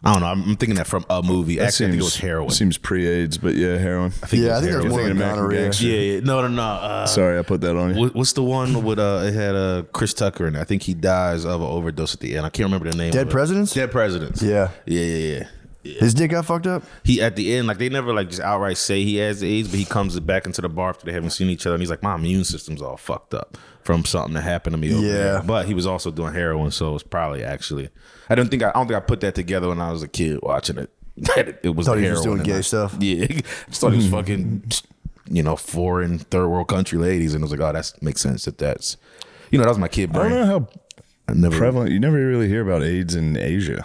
I don't know. I'm thinking that from a movie. Actually, I think it was heroin. Seems pre-AIDS, but yeah, heroin. I think that's more like American gonorrhea. Gangster. Yeah. No. Sorry, I put that on you. What's the one with it had Chris Tucker in it? I think he dies of an overdose at the end. I can't remember the name. Dead Presidents? Dead Presidents. Yeah. Yeah. His dick got fucked up? He at the end, they never just outright say he has AIDS, but he comes back into the bar after they haven't seen each other, and he's like, my immune system's all fucked up from something that happened to me over there. But he was also doing heroin, so it's probably actually I don't think I put that together when I was a kid watching it. It was Thought the he was heroin doing gay stuff. Yeah. Just thought he was fucking foreign third world country ladies, and I was like, oh, that makes sense that's that was my kid brain. I don't know how prevalent. You never really hear about AIDS in Asia.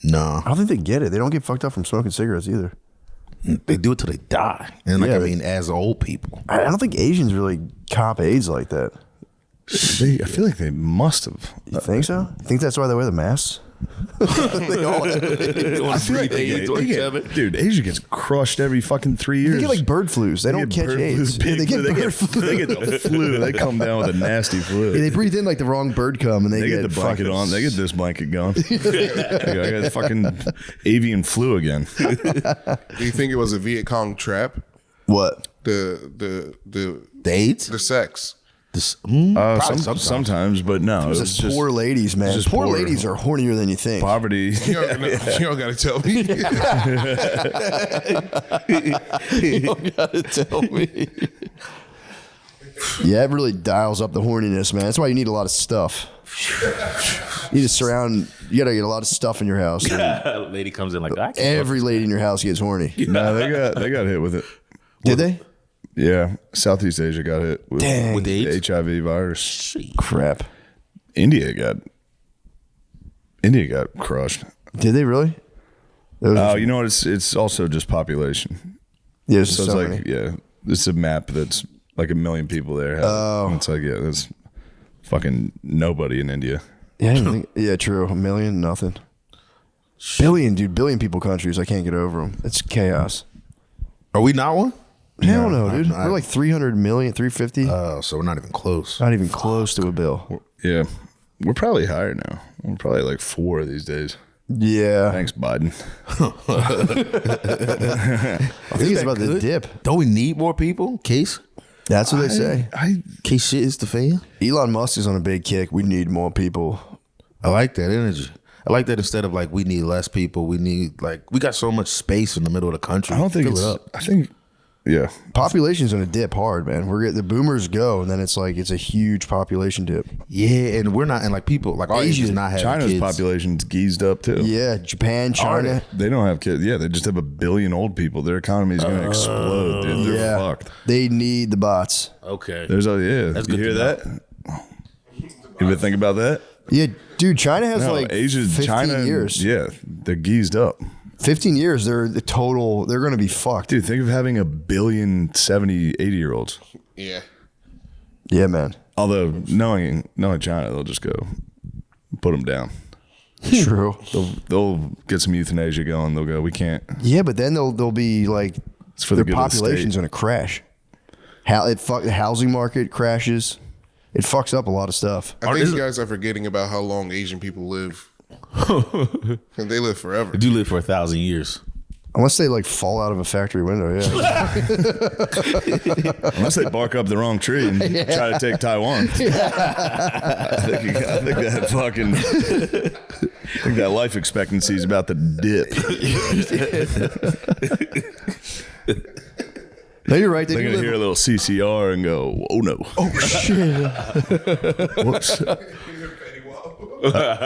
No. I don't think they get it. They don't get fucked up from smoking cigarettes either. They do it till they die. And as old people. I don't think Asians really cop AIDS like that. I feel like they must have. You think so? You think that's why they wear the masks? They all have it. I feel like dude, Asia gets crushed every fucking 3 years. They get bird flus. They don't catch AIDS. They get bird flu. They get the flu. They come down with a nasty flu. Yeah, they breathe in the wrong bird cum, and they get the blanket on. They get this blanket gone. I got fucking avian flu again. Do you think it was a Viet Cong trap? What? The AIDS? The sex. Sometimes, but no. It was just poor ladies, man. Just poor ladies are hornier than you think. Poverty. You don't got to tell me. You don't got to tell me. Yeah, it really dials up the horniness, man. That's why you need a lot of stuff. You just you gotta get a lot of stuff in your house. Lady comes in every lady in your house gets horny. No, they got hit with it. Did they? Yeah, Southeast Asia got hit with the AIDS? HIV virus. Crap. India got crushed. Did they really? Oh, you know what? It's also just population. Yeah, so it's it's a map that's like 1 million people there. And it's that's fucking nobody in India. Yeah, true. 1 million, nothing. Billion, dude. Billion people countries. I can't get over them. It's chaos. Are we not one? Hell no, dude. We're like 300 million, 350. Oh, so we're not even close. Not even close to a bill. Yeah. We're probably higher now. We're probably like 4 these days. Yeah. Thanks, Biden. I think it's about the dip. Don't we need more people? Case? That's what they say. Case shit is the fan. Elon Musk is on a big kick. We need more people. I like that energy. I like that instead of like we need less people, we need like we got so much space in the middle of the country. I don't think Fill it's. it up. I think. Yeah. Population's gonna dip hard, man. The boomers go, and then it's like it's a huge population dip. Yeah, and we're not, and like people like our age is not having China's kids. population's geezed up too. Yeah, Japan, China. They don't have kids. Yeah, they just have 1 billion old people. Their economy is going to explode, dude. They're Yeah, fucked. they need the bots. Okay, There's a That's You good hear to know. that? You ever think about that? Yeah, dude, China has No, like Asia's 15 China. years. Yeah, they're geezed up. 15 years, they're going to be fucked. Dude, think of having 1 billion 70, 80-year-olds. Yeah. Yeah, man. Although knowing China, they'll just go put them down. True. They'll get some euthanasia going. They'll go, we can't. Yeah, but then they'll be like, It's for the their good of the population's state. going to crash. The housing market crashes. It fucks up a lot of stuff. I think you guys are forgetting about how long Asian people live. And they live forever. they do live for 1,000 years. Unless they like fall out of a factory window, yeah. Unless they bark up the wrong tree and try to take Taiwan. I think that life expectancy is about to dip. No, you're right. They They're do gonna live- hear a little CCR and go, "Oh no!" Oh shit! Whoops.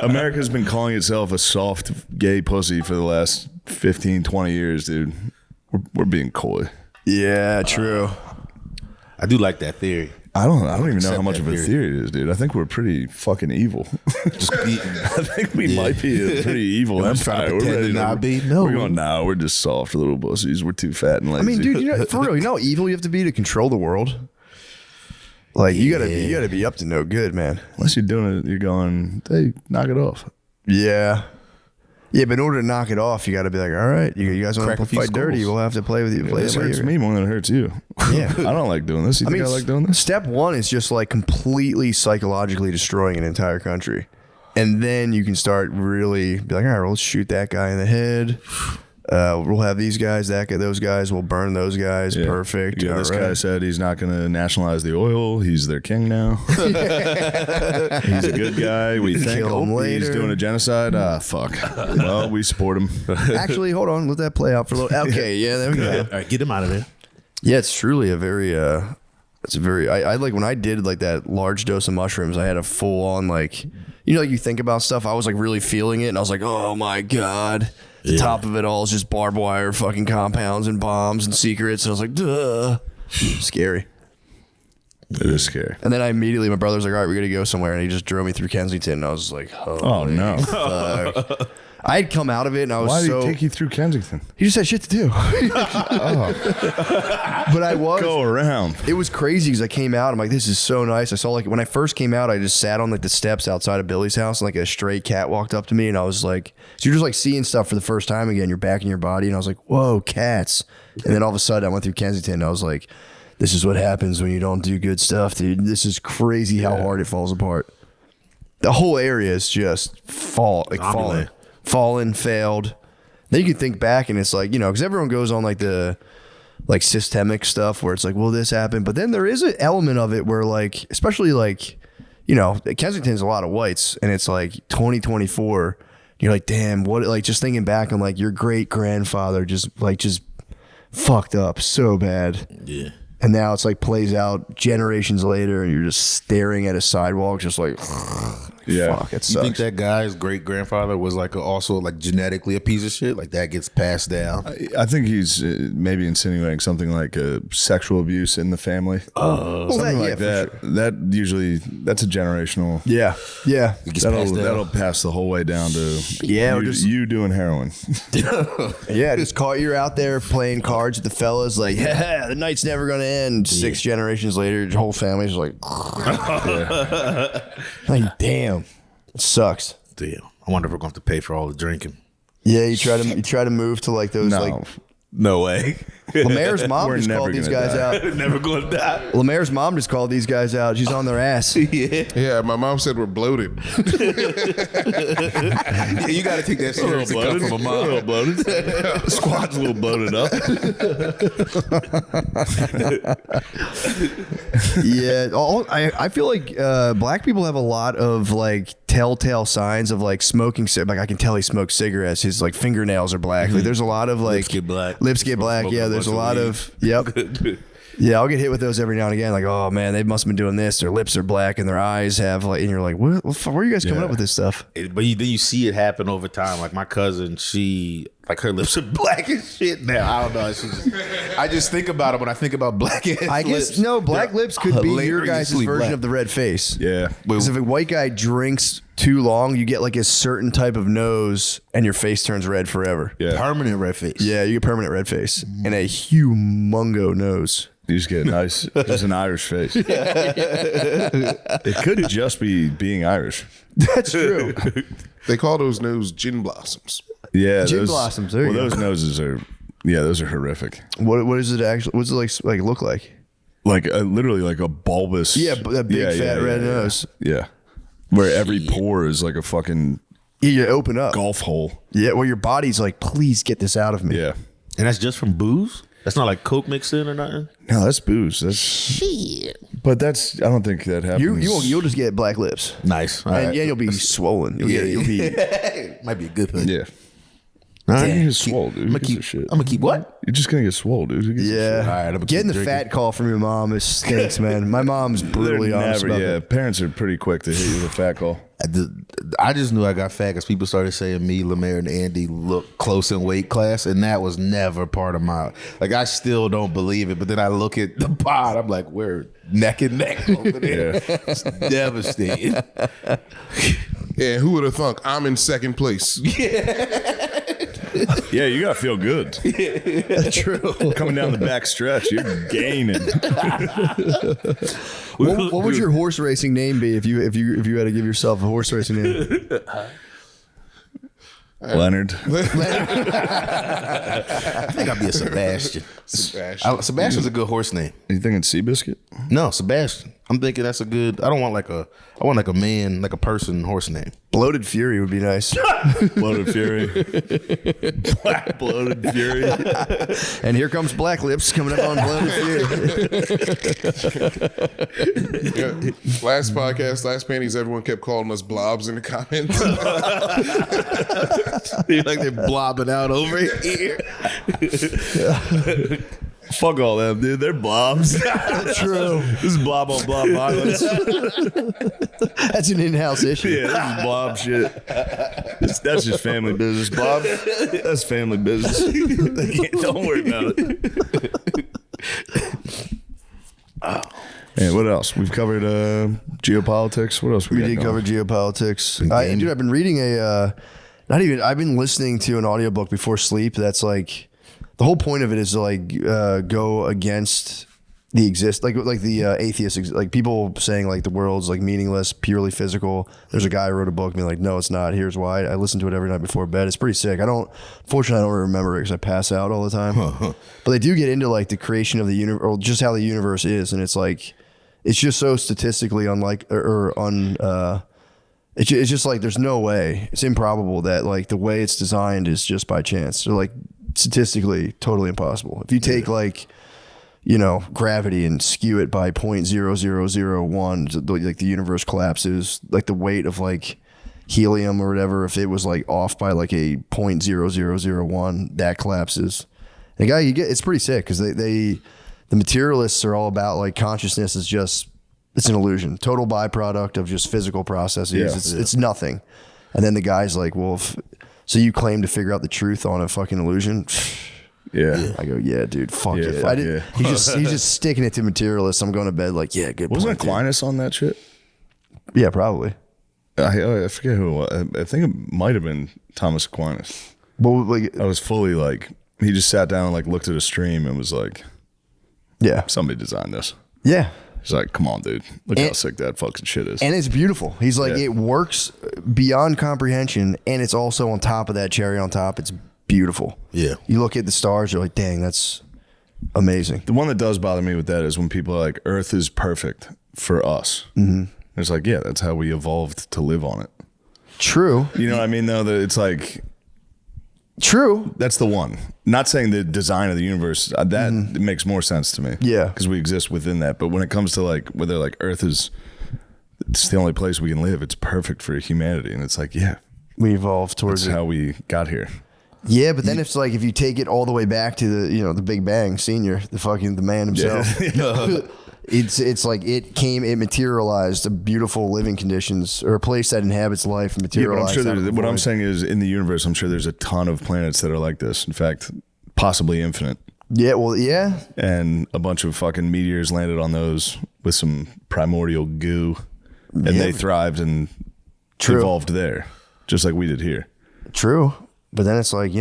America's been calling itself a soft gay pussy for the last 15, 20 years, dude. We're being coy. Yeah, true. I do like that theory. I don't even know Accept how much that of a theory. theory it is, dude. I think we're pretty fucking evil. Just be, I think we might be a pretty evil I'm trying to empire. We're pretend ready to not be. No. We're going, nah, we're just soft little pussies. We're too fat and lazy. I mean, dude, for real, you know how evil you have to be to control the world. Like you gotta be up to no good, man. Unless you're doing it, you're going, hey, knock it off. Yeah. Yeah, but in order to knock it off, you got to be like, all right, you guys want Crack to a few fight dirty? skulls. We'll have to play with you. Play This it by hurts ear. me more than it hurts you. Yeah. I don't like doing this. You think I like doing this? Step one is just like completely psychologically destroying an entire country. And then you can start really be like, all right, well, let's shoot that guy in the head. We'll have these guys, those guys. We'll burn those guys. Yeah. Perfect. Yeah, All this right. guy said he's not going to nationalize the oil. He's their king now. He's a good guy. We think Kill him he's later. doing a genocide. Fuck. Well, we support him. Actually, hold on. Let that play out for a little. Okay, yeah, there we go. all right, get him out of there. Yeah, it's truly a very it's a very I like when I did like that large dose of mushrooms, I had a full on like like you think about stuff, I was like really feeling it and I was like, oh my God. The top of it all is just barbed wire fucking compounds and bombs and secrets and I was like, duh. Scary. It is scary. And then my brother was like, all right, we gotta go somewhere and he just drove me through Kensington and I was like, Oh, no. fuck. I had come out of it and I was Why did so he take you through Kensington? he just had shit to do. But I was Go around. it was crazy because I came out. I'm like, this is so nice. I saw like when I first came out, I just sat on like the steps outside of Billy's house, and like a stray cat walked up to me, and I was like, so you're just like seeing stuff for the first time again. You're back in your body, and I was like, whoa, cats. And then all of a sudden, I went through Kensington, and I was like, this is what happens when you don't do good stuff, dude. This is crazy how hard it falls apart. The whole area is just fallen, failed. Then you can think back, and it's like because everyone goes on like the like systemic stuff where it's like, well, this happened. But then there is an element of it where like, especially like, Kensington's a lot of whites and it's like 2024. You're like, damn, what, like just thinking back on like your great grandfather just fucked up so bad. Yeah. And now it's like plays out generations later and you're just staring at a sidewalk just like, Yeah. fuck, it You sucks. think that guy's great grandfather was like also like genetically a piece of shit? Like that gets passed down? I think he's maybe insinuating something like sexual abuse in the family. Something like that. That usually, that's a generational. Yeah. Yeah. It gets passed down. That'll pass the whole way down to Yeah, or you, just- you doing heroin. Yeah, just caught you're out there playing cards with the fellas, like, yeah, the night's never gonna end. 6 generations later, your whole family's like, like, damn, it sucks. Damn. I wonder if we're going to have to pay for all the drinking. Yeah, you try to move to like those No. like No way. Lemaire's mom We're just never called these gonna guys die. out. Never going to die. Lemaire's mom just called these guys out. She's on their ass. Yeah, my mom said we're bloated. You got to take that seriously. Come from a A mom. little bloated. Squad's a little bloated up. Yeah, I feel like black people have a lot of like telltale signs of like smoking. Like I can tell he smokes cigarettes. His like fingernails are black. Like there's a lot of like lips get black. Yeah, there's a lot of yep. Yeah, I'll get hit with those every now and again. Like, oh man, they must have been doing this. Their lips are black and their eyes have like, and you're like, where are you guys coming up with this stuff? But then you see it happen over time. Like my cousin, she like her lips are black as shit now. I don't know. I just think about it when I think about black ass I guess lips. no, black lips could be your guys' hilariously version black. of the red face. Yeah. Because if a white guy drinks too long, you get like a certain type of nose and your face turns red forever. Yeah. Permanent red face. Yeah, you get permanent red face and a humongo nose. You just get nice, just an Irish face. It could just be being Irish. That's true. They call those nose gin blossoms. Yeah, Gin blossoms, there you go. those noses are, yeah, those are horrific. What is it actually? What's it like look like? Like literally like a bulbous. Yeah, that big fat red nose. Yeah, where every pore is like a fucking You open up. golf hole. Yeah, well, your body's like, please get this out of me. Yeah. And that's just from booze? That's not like Coke mixed in or nothing? No, that's booze. That's shit. But that's, I don't think that happens. You'll just get black lips. Nice. All And right. yeah, you'll be swollen. You'll be Might be a good thing. Yeah. All You're right. gonna get swole, dude. I'm Who gonna gives a keep. shit? I'm gonna keep what? You're just gonna get swole, dude. Who gives a shit? Yeah. All right, I'm gonna Getting the keep fat call from your mom is stinks, man. My mom's brutally They're honest never, about yeah. that. Parents are pretty quick to hit you with a fat call. I just knew I got fat because people started saying me, Lemaire, and Andy look close in weight class, and that was never part of my. Like I still don't believe it, but then I look at the pod, I'm like, we're neck and neck over there. It's devastating. Yeah, who would have thunk I'm in second place? Yeah, you gotta feel good. True. Coming down the back stretch, you're gaining. What would your horse racing name be if you had to give yourself a horse racing name? Leonard. I think I'd be a Sebastian. Sebastian's a good horse name. You thinking Seabiscuit? No, Sebastian. I'm thinking that's a good. I want like a man, like a person horse name. Bloated Fury would be nice. Bloated Fury. Black Bloated Fury. And here comes Black Lips coming up on Bloated Fury. Yeah. Last podcast, last panties, everyone kept calling us blobs in the comments. Like they're blobbing out over here. Fuck all them, dude. They're blobs. True. This is blob on blob violence. That's an in-house issue. Yeah, this is blob shit. That's just family business, Bob. That's family business. Don't worry about it. Man, what else? We've covered geopolitics. What else We got did going? cover geopolitics. Dude, I've been reading I've been listening to an audiobook before sleep that's like, the whole point of it is to like go against the the atheists, like people saying like the world's like meaningless, purely physical. There's a guy who wrote a book being like, no, it's not. Here's why. I listen to it every night before bed. It's pretty sick. Fortunately, I don't remember it because I pass out all the time. But they do get into like the creation of the universe, or just how the universe is, and it's like, it's just so statistically it's just like there's no way. It's improbable that like the way it's designed is just by chance. So like statistically totally impossible. If you take like, gravity and skew it by 0.0001, like the universe collapses. Like the weight of like helium or whatever, if it was like off by like a 0.0001, that collapses. And it's pretty sick because the materialists are all about like consciousness is just, it's an illusion, total byproduct of just physical processes. It's nothing. And then the guy's like, well, so you claim to figure out the truth on a fucking illusion? Yeah. I go, yeah, dude, fuck Yeah, it. fuck He's just sticking it to materialists. I'm going to bed like, yeah, good Wasn't point, dude. Aquinas on that shit? Yeah, probably. I forget who it was. I think it might have been Thomas Aquinas. But like, I was fully like, he just sat down and like looked at a stream and was like, yeah, somebody designed this. yeah. He's like, come on, dude. Look how sick that fucking shit is. And it's beautiful. He's like, Yeah. it works beyond comprehension, and it's also on top of that cherry on top. It's beautiful. Yeah. You look at the stars, you're like, dang, that's amazing. The one that does bother me with that is when people are like, Earth is perfect for us. Mm-hmm. It's like, yeah, that's how we evolved to live on it. True. You know what I mean, though? That it's like, True. that's the one. Not saying the design of the universe, that it makes more sense to me. Yeah. Because we exist within that. But when it comes to like, whether like Earth is it's the only place we can live. It's perfect for humanity. And it's like, yeah, We evolved towards that's it. how we got here. Yeah, but then it's like if you take it all the way back to the Big Bang Senior, the man himself. It's like it materialized a beautiful living conditions or a place that inhabits life and Yeah, but I'm materialized. sure out of the what I'm void. saying is in the universe, I'm sure there's a ton of planets that are like this. In fact, possibly infinite. Yeah, well, yeah. And a bunch of fucking meteors landed on those with some primordial goo, and they thrived and evolved there, just like we did here. True. But then it's like,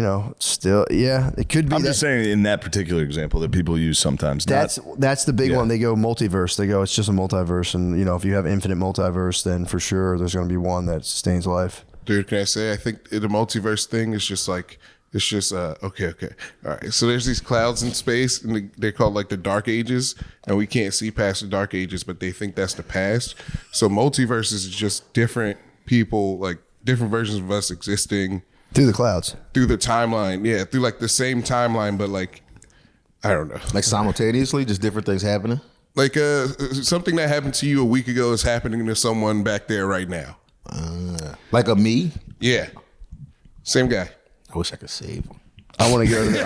still, yeah, it could be. I'm just saying in that particular example that people use sometimes. That's the big one. They go multiverse. They go, it's just a multiverse. And, if you have infinite multiverse, then for sure there's going to be one that sustains life. Dude, can I say, I think the multiverse thing is just like, it's just, okay. All right. So there's these clouds in space, and they're called like the dark ages, and we can't see past the dark ages, but they think that's the past. So multiverse is just different people, like different versions of us existing Through the clouds. through the timeline. Yeah, through like the same timeline, but like, I don't know. Like simultaneously, just different things happening. Like something that happened to you a week ago is happening to someone back there right now. Like a me. Yeah. Same guy. I wish I could save him. I want to go to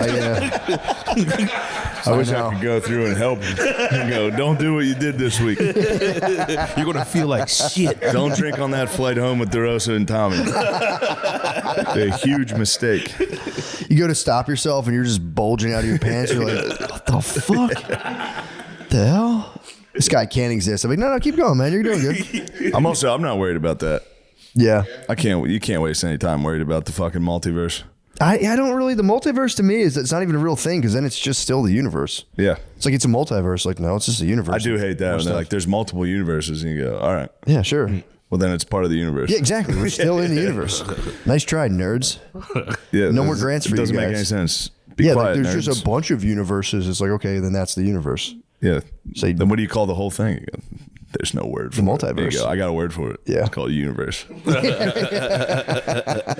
I wish I could go through and help you and go, don't do what you did this week. You're gonna feel like shit. Don't drink on that flight home with DeRosa and Tommy. A huge mistake. You go to stop yourself and you're just bulging out of your pants. You're like, what the fuck? The hell? This guy can't exist. I'm like, no, keep going, man. You're doing good. I'm not worried about that. Yeah. You can't waste any time worried about the fucking multiverse. I don't really, the multiverse to me it's not even a real thing because then it's just still the universe. Yeah. It's like it's a multiverse. Like, no, it's just a universe. I do hate that when they're like, there's multiple universes, and you go, all right. Yeah, sure. Well, then it's part of the universe. Yeah, exactly. We're still in the universe. Nice try, nerds. Yeah, No more grants for it you doesn't make guys. any sense. Be Yeah, quiet, like there's nerds. just a bunch of universes. It's like, okay, then that's the universe. Yeah. So Then what do you call the whole thing? You go, there's no word for The it. There multiverse. you go. I got a word for it. Yeah. It's called universe.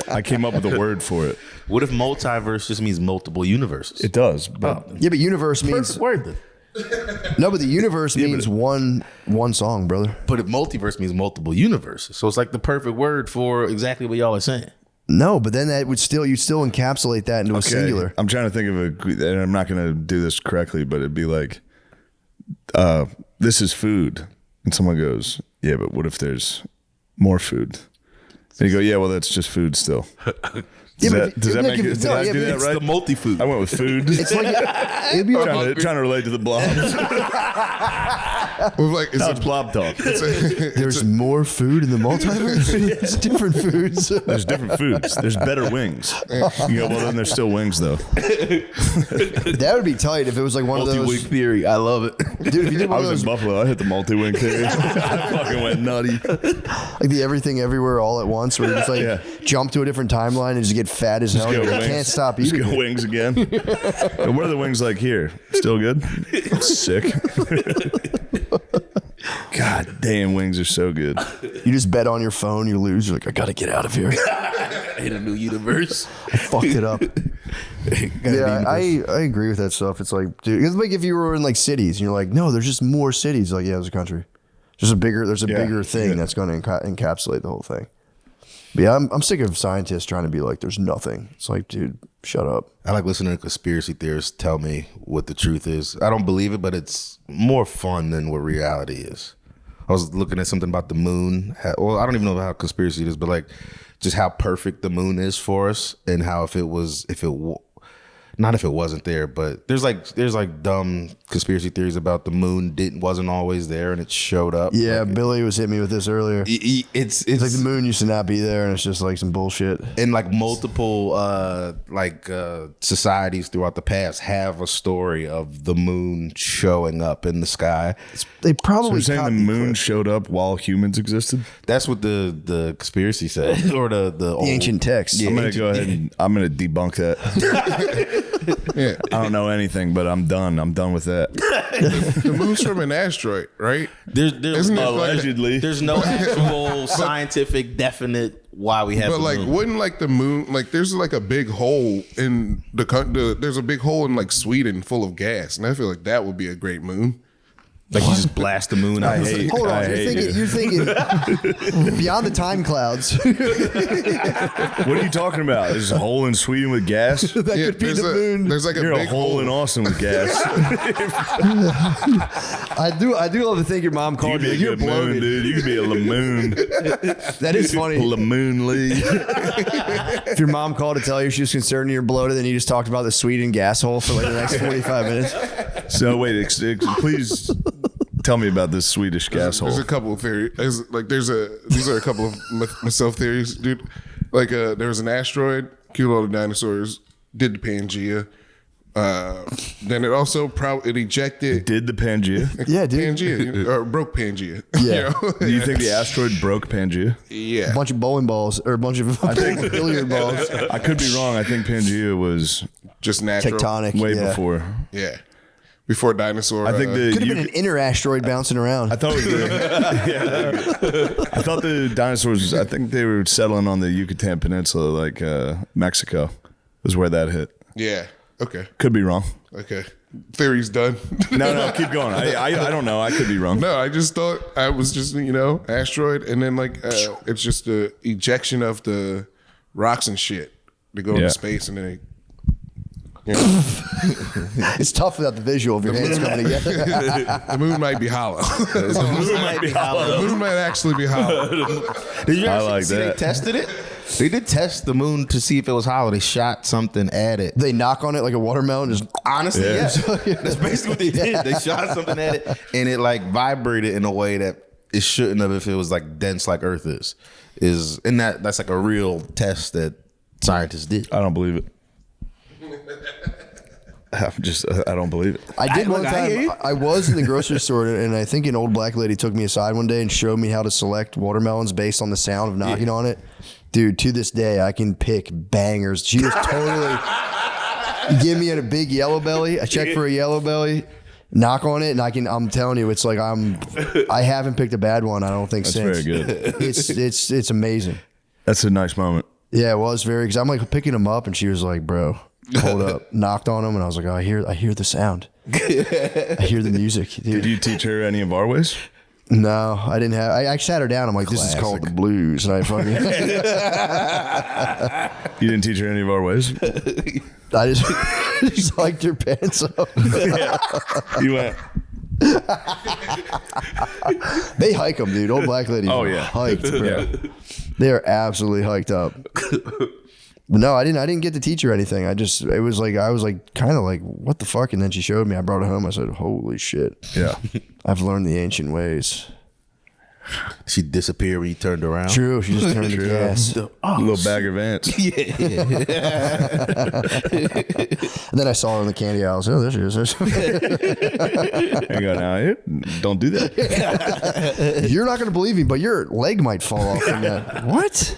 I came up with a word for it. What if multiverse just means multiple universes? It does. But Yeah, but universe means word then. no, but the universe means one song, brother. But if multiverse means multiple universes, so it's like the perfect word for exactly what y'all are saying. No, but then that would you still encapsulate that into a singular. I'm trying to think of and I'm not going to do this correctly, but it'd be like, this is food. And someone goes, yeah, but what if there's more food? And you go, yeah, well, that's just food still. Does Yeah, that, but does that like make if- it? Did no, I yeah, do but that it's right? The multi-food. I went with food. It's like it'd be like trying to relate to the blobs. With like, Now it's blob talk. there's more food in the multiverse. It's different foods. There's different foods. There's better wings. You go, well, then there's still wings, though. That would be tight if it was like one of Multi-wing those. theory. I love it. Dude, if you did I one was of in those, Buffalo. I hit the multi-wing theory. I fucking went nutty. like the everything everywhere all at once, where you just like Yeah. jump to a different timeline and just get fat as hell. Go You wings. can't stop Just eating. go it. wings again. And what are the wings like here? Still good? Sick. God damn, wings are so good. You just bet on your phone, you lose. You're like, I gotta get out of here. In a new universe. I fucked it up. Yeah, I agree with that stuff. It's like, dude, it's like if you were in like cities and you're like, no, there's just more cities. Like, yeah, there's a country. There's a bigger thing that's going to encapsulate the whole thing. But yeah, I'm sick of scientists trying to be like, there's nothing. It's like, dude, shut up. I like listening to conspiracy theorists tell me what the truth is. I don't believe it, but it's more fun than what reality is. I was looking at something about the moon. Well, I don't even know how conspiracy it is, but like just how perfect the moon is for us, and how not if it wasn't there, but there's like dumb conspiracy theories about the moon wasn't always there and it showed up. Yeah, Like, Billy was hitting me with this earlier. it's It's like the moon used to not be there, and it's just like some bullshit. and like multiple societies throughout the past have a story of the moon showing up in the sky. They So probably you're saying the copied moon Cliff. showed up while humans existed? That's what the conspiracy said, or the old, ancient text. I'm going to go ahead and I'm going to debunk that. yeah. I don't know anything, but I'm done. I'm done with that. The moon's from an asteroid, right? There's Isn't it like- Allegedly. there's no actual scientific definite why we have. But the like, moon. wouldn't like the moon, like there's like a big hole in there's a big hole in like Sweden full of gas, and I feel like that would be a great moon. Like you just blast the moon out. Hold on, you're thinking beyond the time clouds. What are you talking about? There's a hole in Sweden with gas. That could be the moon. There's like a You're big a hole in Austin with gas. I do love to think your mom You called could be you. a You're good moon, bloated. dude. You could be a Lamoon. That is funny. Lamoon Lee. If your mom called to tell you she was concerned you're bloated, then you just talked about the Sweden gas hole for like the next 45 minutes. So wait, please tell me about this Swedish gas hole. There's a couple of theories. These are a couple of myself theories, dude. Like there was an asteroid, killed all the dinosaurs, did the Pangea. Then it also it ejected. Did the Pangea? Yeah, dude. Pangea or broke Pangea. Yeah. Do you think the asteroid broke Pangea? Yeah. A bunch of bowling balls or a bunch of billiard balls. I could be wrong. I think Pangea was Just natural. Tectonic. way yeah. before. Yeah. Before dinosaur. I think Could have been an inner asteroid bouncing around. I thought it was I thought the dinosaurs. I think they were settling on the Yucatan Peninsula, like Mexico, was where that hit. Yeah. Okay. Could be wrong. Okay. Theory's done. No, keep going. I don't know. I could be wrong. No, I just thought I was just asteroid, and then like it's just the ejection of the rocks and shit. They go Yeah. into space, and then they. It's tough without the visual of your hands coming together. The moon might be hollow. The moon might be hollow. The moon might actually be hollow. Did you I ever like see that. they tested it? They did test the moon to see if it was hollow. They shot something at it. They knock on it like a watermelon. Just Honestly, Yeah. yeah. That's basically what they did. They shot something at it, and it like vibrated in a way that it shouldn't have if it was like dense like Earth is. And that's like a real test that scientists did. I don't believe it. I don't believe it. I did one look, I hear time. you. I was in the grocery store, and I think an old black lady took me aside one day and showed me how to select watermelons based on the sound of knocking on it. Dude, to this day, I can pick bangers. She just totally give me a big yellow belly. I check for a yellow belly, knock on it, and I'm telling you, it's like I haven't picked a bad one. I don't think That's since. very good. It's amazing. That's a nice moment. Yeah, it was very, because I'm like picking them up, and she was like, "Bro, hold up." Knocked on them, and I was like, "Oh, I hear the sound. I hear the music." Dude. Did you teach her any of our ways? No, I didn't have. I sat her down. I'm like, "This is called the blues," and I fucking. You didn't teach her any of our ways? I just hiked her pants up. You went, They hike them, dude. Old black ladies. oh are yeah. hiked, bro. Yeah. They are absolutely hiked up. But no, I didn't get to teach her anything. I was like kind of like, what the fuck? And then she showed me. I brought it home. I said, holy shit. Yeah. I've learned the ancient ways. She disappeared when you turned around. True. She just turned to gas. A little bag of ants. And then I saw her in the candy aisles. Oh, there she is. And you go, now, don't do that. You're not going to believe me, but your leg might fall off from that. What?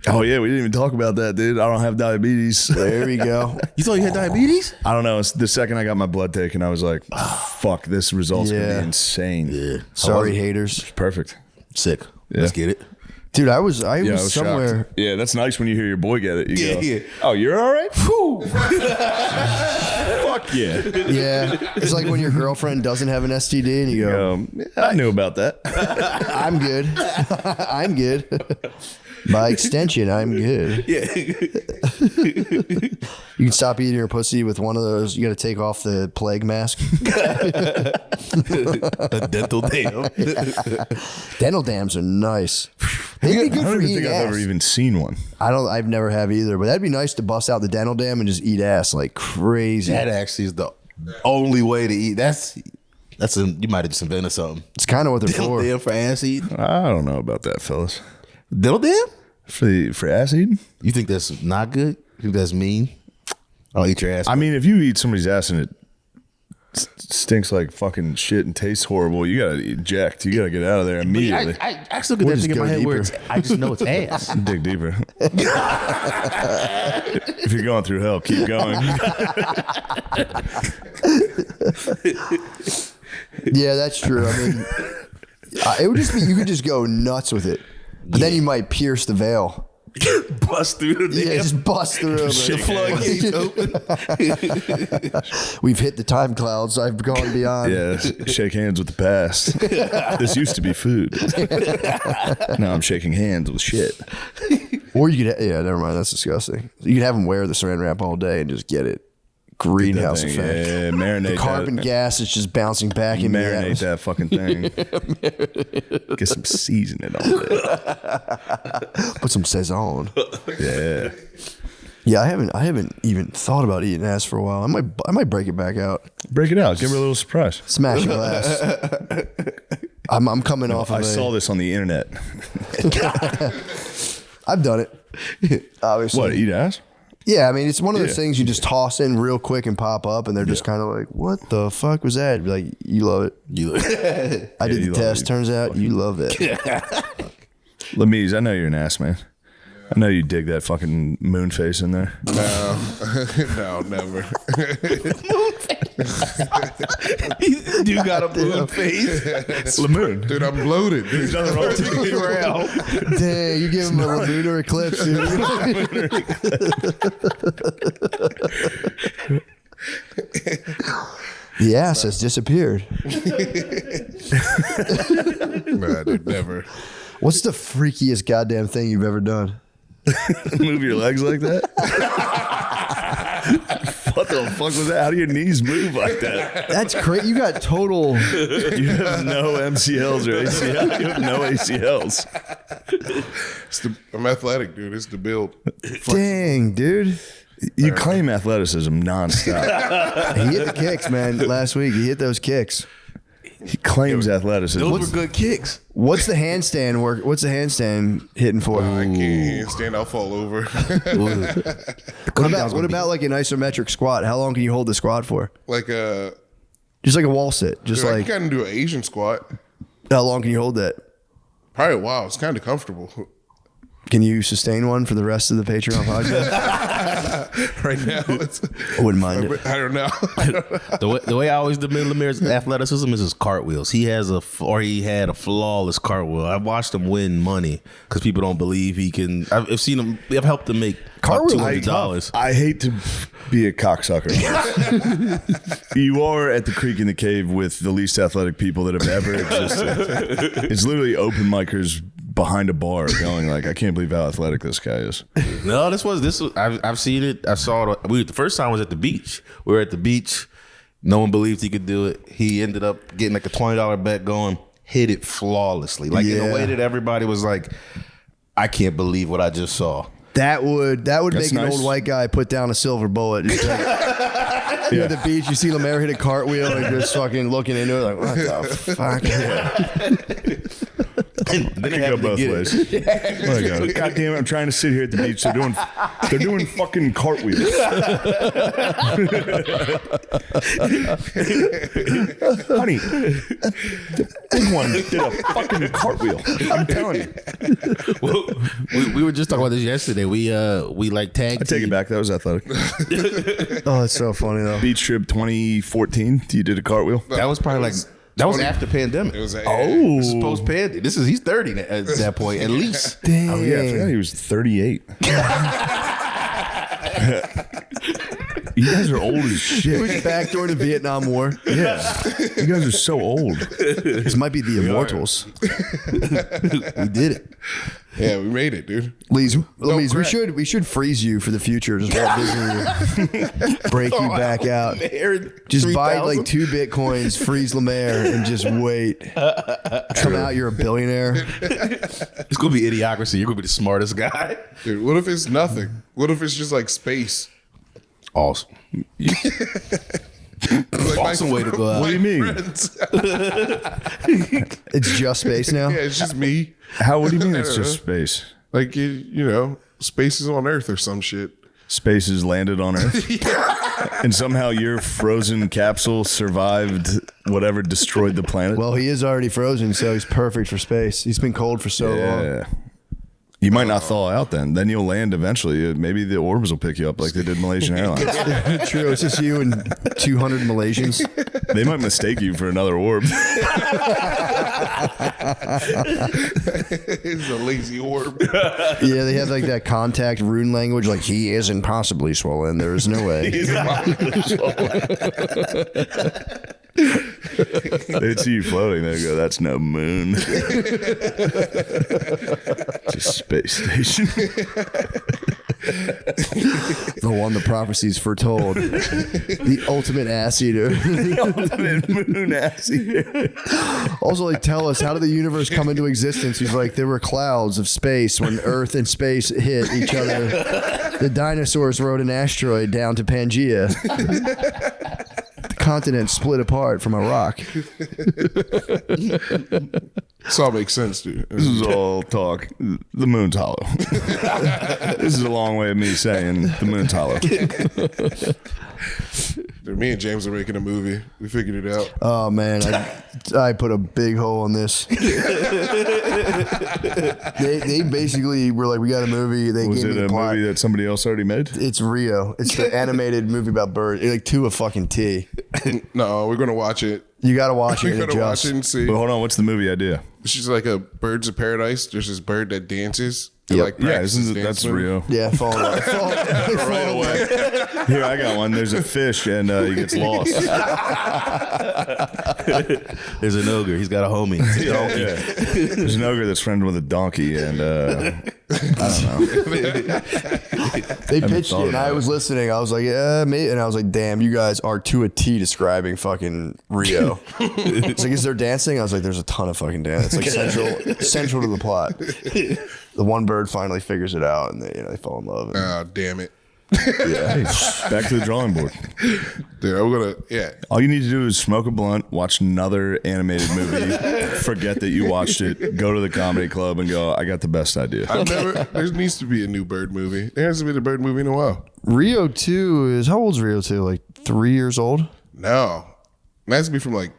Oh, yeah, we didn't even talk about that, dude. I don't have diabetes. There we go. You thought you had diabetes? I don't know. It's the second I got my blood taken, I was like, fuck, this result's going to Yeah. be insane. Yeah. Sorry, haters. Perfect. Sick. Yeah. Let's get it. Dude, I was Yeah, I was somewhere. shocked. Yeah, that's nice when you hear your boy get it. You Yeah, go, yeah. oh, you're all right? Whew. Fuck yeah. Yeah. It's like when your girlfriend doesn't have an STD and you go, I knew about that. I'm good. I'm good. By extension, I'm good. Yeah. You can stop eating your pussy with one of those. You got to take off the plague mask. A dental dam. Dental dams are nice. They'd be good I for don't even eating think I've ass. ever even seen one. I've never have either, but that'd be nice to bust out the dental dam and just eat ass like crazy. That actually is the only way to eat. You might have just invented something. It's kind of what they're Dental for. dam for ass eating. I don't know about that, fellas. Dental dam? For ass eating? You think that's not good? You think that's mean? I'll eat your ass. I mean, if you eat somebody's ass and it stinks like fucking shit and tastes horrible, you gotta eject. You gotta get out of there immediately. I still get We'll that thing just in my go head where deeper. I just know it's ass. Dig deeper. If you're going through hell, keep going. Yeah, that's true. I mean, it would just be, you could just go nuts with it, but then you might pierce the veil. Bust through the Yeah, just bust through them. floodgates open. We've hit the time clouds. I've gone beyond. Yeah, shake hands with the past. This used to be food. Now I'm shaking hands with shit. Or you could, never mind. That's disgusting. You could have them wear the saran wrap all day and just get it. Greenhouse That thing, effect. yeah, marinate The carbon that. gas is just bouncing back into the Marinate atmosphere. that fucking thing. Get some seasoning on it. Put some Saison. Yeah. Yeah, I haven't even thought about eating ass for a while. I might break it back out. Break it out. Give her a little surprise. Smash your ass. I'm coming off of I saw this on the internet. I've done it. Obviously. What, eat ass? Yeah, I mean, it's one of those Yeah. things you just toss in real quick and pop up, and they're just kind of like, "What the fuck was that?" Be like, you love it. I did you the love test. it. Turns out you love it. Lamise, I know you're an ass man. I know you dig that fucking moon face in there. No, never. You got a blue face. Lamoon. Dude, I'm bloated. There's nothing wrong with you. Dang, you give him a lunar eclipse, dude. The ass has disappeared. Nah, dude, never. What's the freakiest goddamn thing you've ever done? Move your legs like that? What the fuck was that? How do your knees move like that? That's crazy. You got total. You have no MCLs or ACL. You have no ACLs. I'm athletic, dude. It's the build. Dang, dude. You claim athleticism nonstop. He hit the kicks, man. Last week, he hit those kicks. He claims athleticism. Those were good kicks. What's the handstand work? What's the handstand hitting for? I can't stand. I'll fall over. What about like an isometric squat? How long can you hold the squat for? Like a, Just like a wall sit. Just dude, I like can kind of do an Asian squat. how long can you hold that? Probably a while. It's kind of comfortable. Can you sustain one for the rest of the Patreon podcast? Right now, it's. I wouldn't mind it. I don't know. The way I always demean Lemire's athleticism is his cartwheels. He had a flawless cartwheel. I've watched him win money because people don't believe he can. I've seen him. I've helped him make Cartwheels $200. I hate to be a cocksucker. You are at the creek in the cave with the least athletic people that have ever existed. It's literally open micers behind a bar going like, I can't believe how athletic this guy is. No, this was. I've seen it. I saw it. The first time was at the beach. We were at the beach. No one believed he could do it. He ended up getting like a $20 bet going. Hit it flawlessly, like in a way that everybody was like, I can't believe what I just saw. That would That's make an nice. old white guy put down a silver bullet. Just like, you're at the beach, you see Lemaire hit a cartwheel and just fucking looking into it like, what the fuck? They can go both ways. There you go. God damn it! I'm trying to sit here at the beach. They're doing fucking cartwheels. Honey, this one did a fucking cartwheel. I'm telling you. Well, we were just talking about this yesterday. We like tagged. I take it back. That was athletic. Oh, it's so funny though. Beach trip 2014. You did a cartwheel. That was probably like that was after pandemic. It was. This is post pandemic. He's 30 at that point at least. Dang. Oh yeah, I forgot he was 38. You guys are old as shit. Push back during the Vietnam War. Yeah, you guys are so old. This might be the Immortals. We did it. Yeah, we made it, dude. Lees, crack. we should freeze you for the future. Just Walt Disney break you back out. Just buy like 2 Bitcoins, freeze Lemaire, and just wait. Come out, you're a billionaire. It's gonna be idiocracy. You're gonna be the smartest guy. Dude, what if it's nothing? What if it's just like space? Awesome. Like Awesome way to go out. What do you mean? friends. It's just space now. Yeah, it's just me. How? What do you mean? I It's don't just know. space. Like you know, space is on Earth or some shit. Space has landed on Earth, and somehow your frozen capsule survived whatever destroyed the planet. Well, he is already frozen, so he's perfect for space. He's been cold for so long. yeah. You might not thaw out then. Then you'll land eventually. Maybe the orbs will pick you up like they did Malaysian Airlines. True. It's just you and 200 Malaysians. They might mistake you for another orb. It's a lazy orb. Yeah, they have like that contact rune language. Like, he isn't possibly swollen. There is no way. They'd see you floating. They go, "That's no moon. It's a space station." The one the prophecies foretold. The ultimate ass eater. The ultimate moon ass eater. Also, like, tell us, how did the universe come into existence? He's like, there were clouds of space when Earth and space hit each other. The dinosaurs rode an asteroid down to Pangea. The continent split apart from a rock. This all makes sense, dude. This is all talk. The moon's hollow. This is a long way of me saying the moon's hollow. Dude, me and James are making a movie. We figured it out. Oh man, I put a big hole in this. They basically were like, we got a movie. They Was gave it me the a plot. movie that somebody else already made? It's Rio. It's the animated movie about birds. It's like to a fucking T. No, we're gonna watch it. You got to watch it. We're And gonna adjust. watch it and see. But hold on, what's the movie idea? It's just like a Birds of Paradise. There's this bird that dances. Yep. Like Yeah, practices isn't it, that's dance moves. real. Yeah, fall in love. Right away. Here, I got one. There's a fish and he gets lost. There's an ogre. He's got a homie. Yeah. There's an ogre that's friendly with a donkey, and I don't know. They pitched thought it, and about I it. was listening. I was like, yeah, mate. And I was like, damn, you guys are to a T describing fucking Rio. It's like, is there dancing? I was like, there's a ton of fucking dance. It's like central to the plot. The one bird finally figures it out, and they fall in love. Oh, damn it. Yeah. Back to the drawing board. Dude, I'm gonna, yeah. All you need to do is smoke a blunt, watch another animated movie, forget that you watched it, go to the comedy club, and go, "I got the best idea." There needs to be a new bird movie. There hasn't been a bird movie in a while. Rio 2 is, how old's Rio 2? Like 3 years old? No. It has to be from like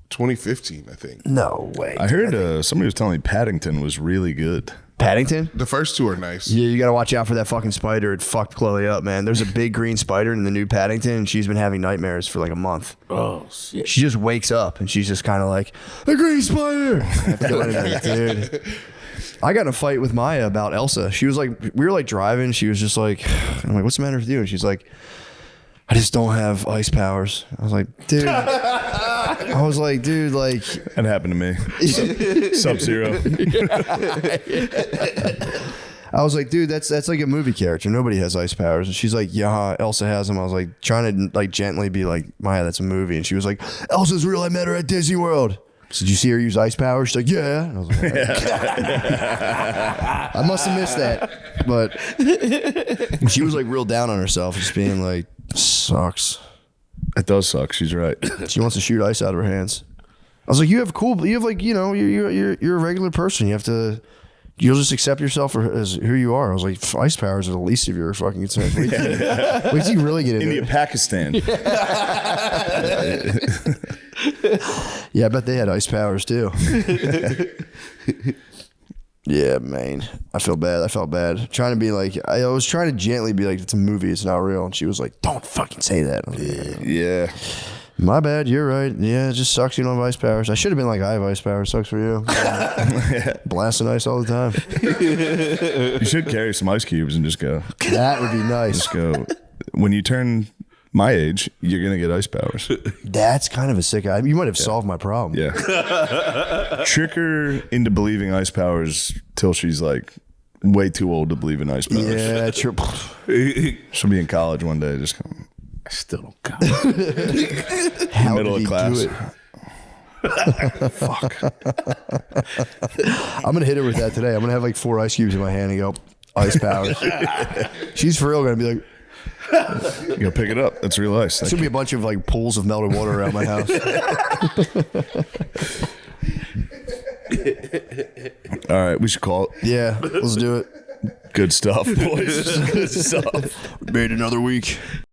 2015, I think. No way. I heard somebody was telling me Paddington was really good. Paddington? The first two are nice. Yeah, you got to watch out for that fucking spider. It fucked Chloe up, man. There's a big green spider in the new Paddington, and she's been having nightmares for like a month. Oh shit! She just wakes up, and she's just kind of like, the green spider. I have to go in and dude. I got in a fight with Maya about Elsa. She was like, we were like driving. She was just like, I'm like, what's the matter with you? And she's like, I just don't have ice powers. I was like, dude. Like. That happened to me. Sub-Zero. I was like, dude, that's like a movie character. Nobody has ice powers. And she's like, yeah, Elsa has them. I was like, trying to like gently be like, Maya, that's a movie. And she was like, Elsa's real. I met her at Disney World. So did you see her use ice powers? She's like, yeah. And I was like, I must have missed that. But she was like real down on herself, just being like, sucks. It does suck. She's right. She wants to shoot ice out of her hands. I was like, you have like, you know, you're a regular person. You'll just accept yourself as who you are. I was like, ice powers are the least of your fucking concerns. Wait till you really get into India, it. Pakistan. Yeah, I bet they had ice powers too. Yeah, man. I felt bad. Trying to be like, I was trying to gently be like, it's a movie, it's not real. And she was like, don't fucking say that. I was like, Yeah. my bad, you're right. Yeah, it just sucks you don't have ice powers. I should have been like, I have ice powers. Sucks for you. Blasting ice all the time. You should carry some ice cubes and just go. That would be nice. Just go. When you turn my age, you're going to get ice powers. That's kind of a sick idea. You might have solved my problem. Yeah. Trick her into believing ice powers till she's like way too old to believe in ice powers. Yeah, true. She'll be in college one day, just go, I still don't count. How middle did of he class. do it? I'm gonna hit her with that today. I'm gonna have like 4 ice cubes in my hand and go, ice powers. She's for real gonna be like, you go pick it up. That's real ice. there's gonna be a bunch of like pools of melted water around my house. All right, we should call it. Yeah, let's do it. Good stuff, boys. Good stuff. Made another week.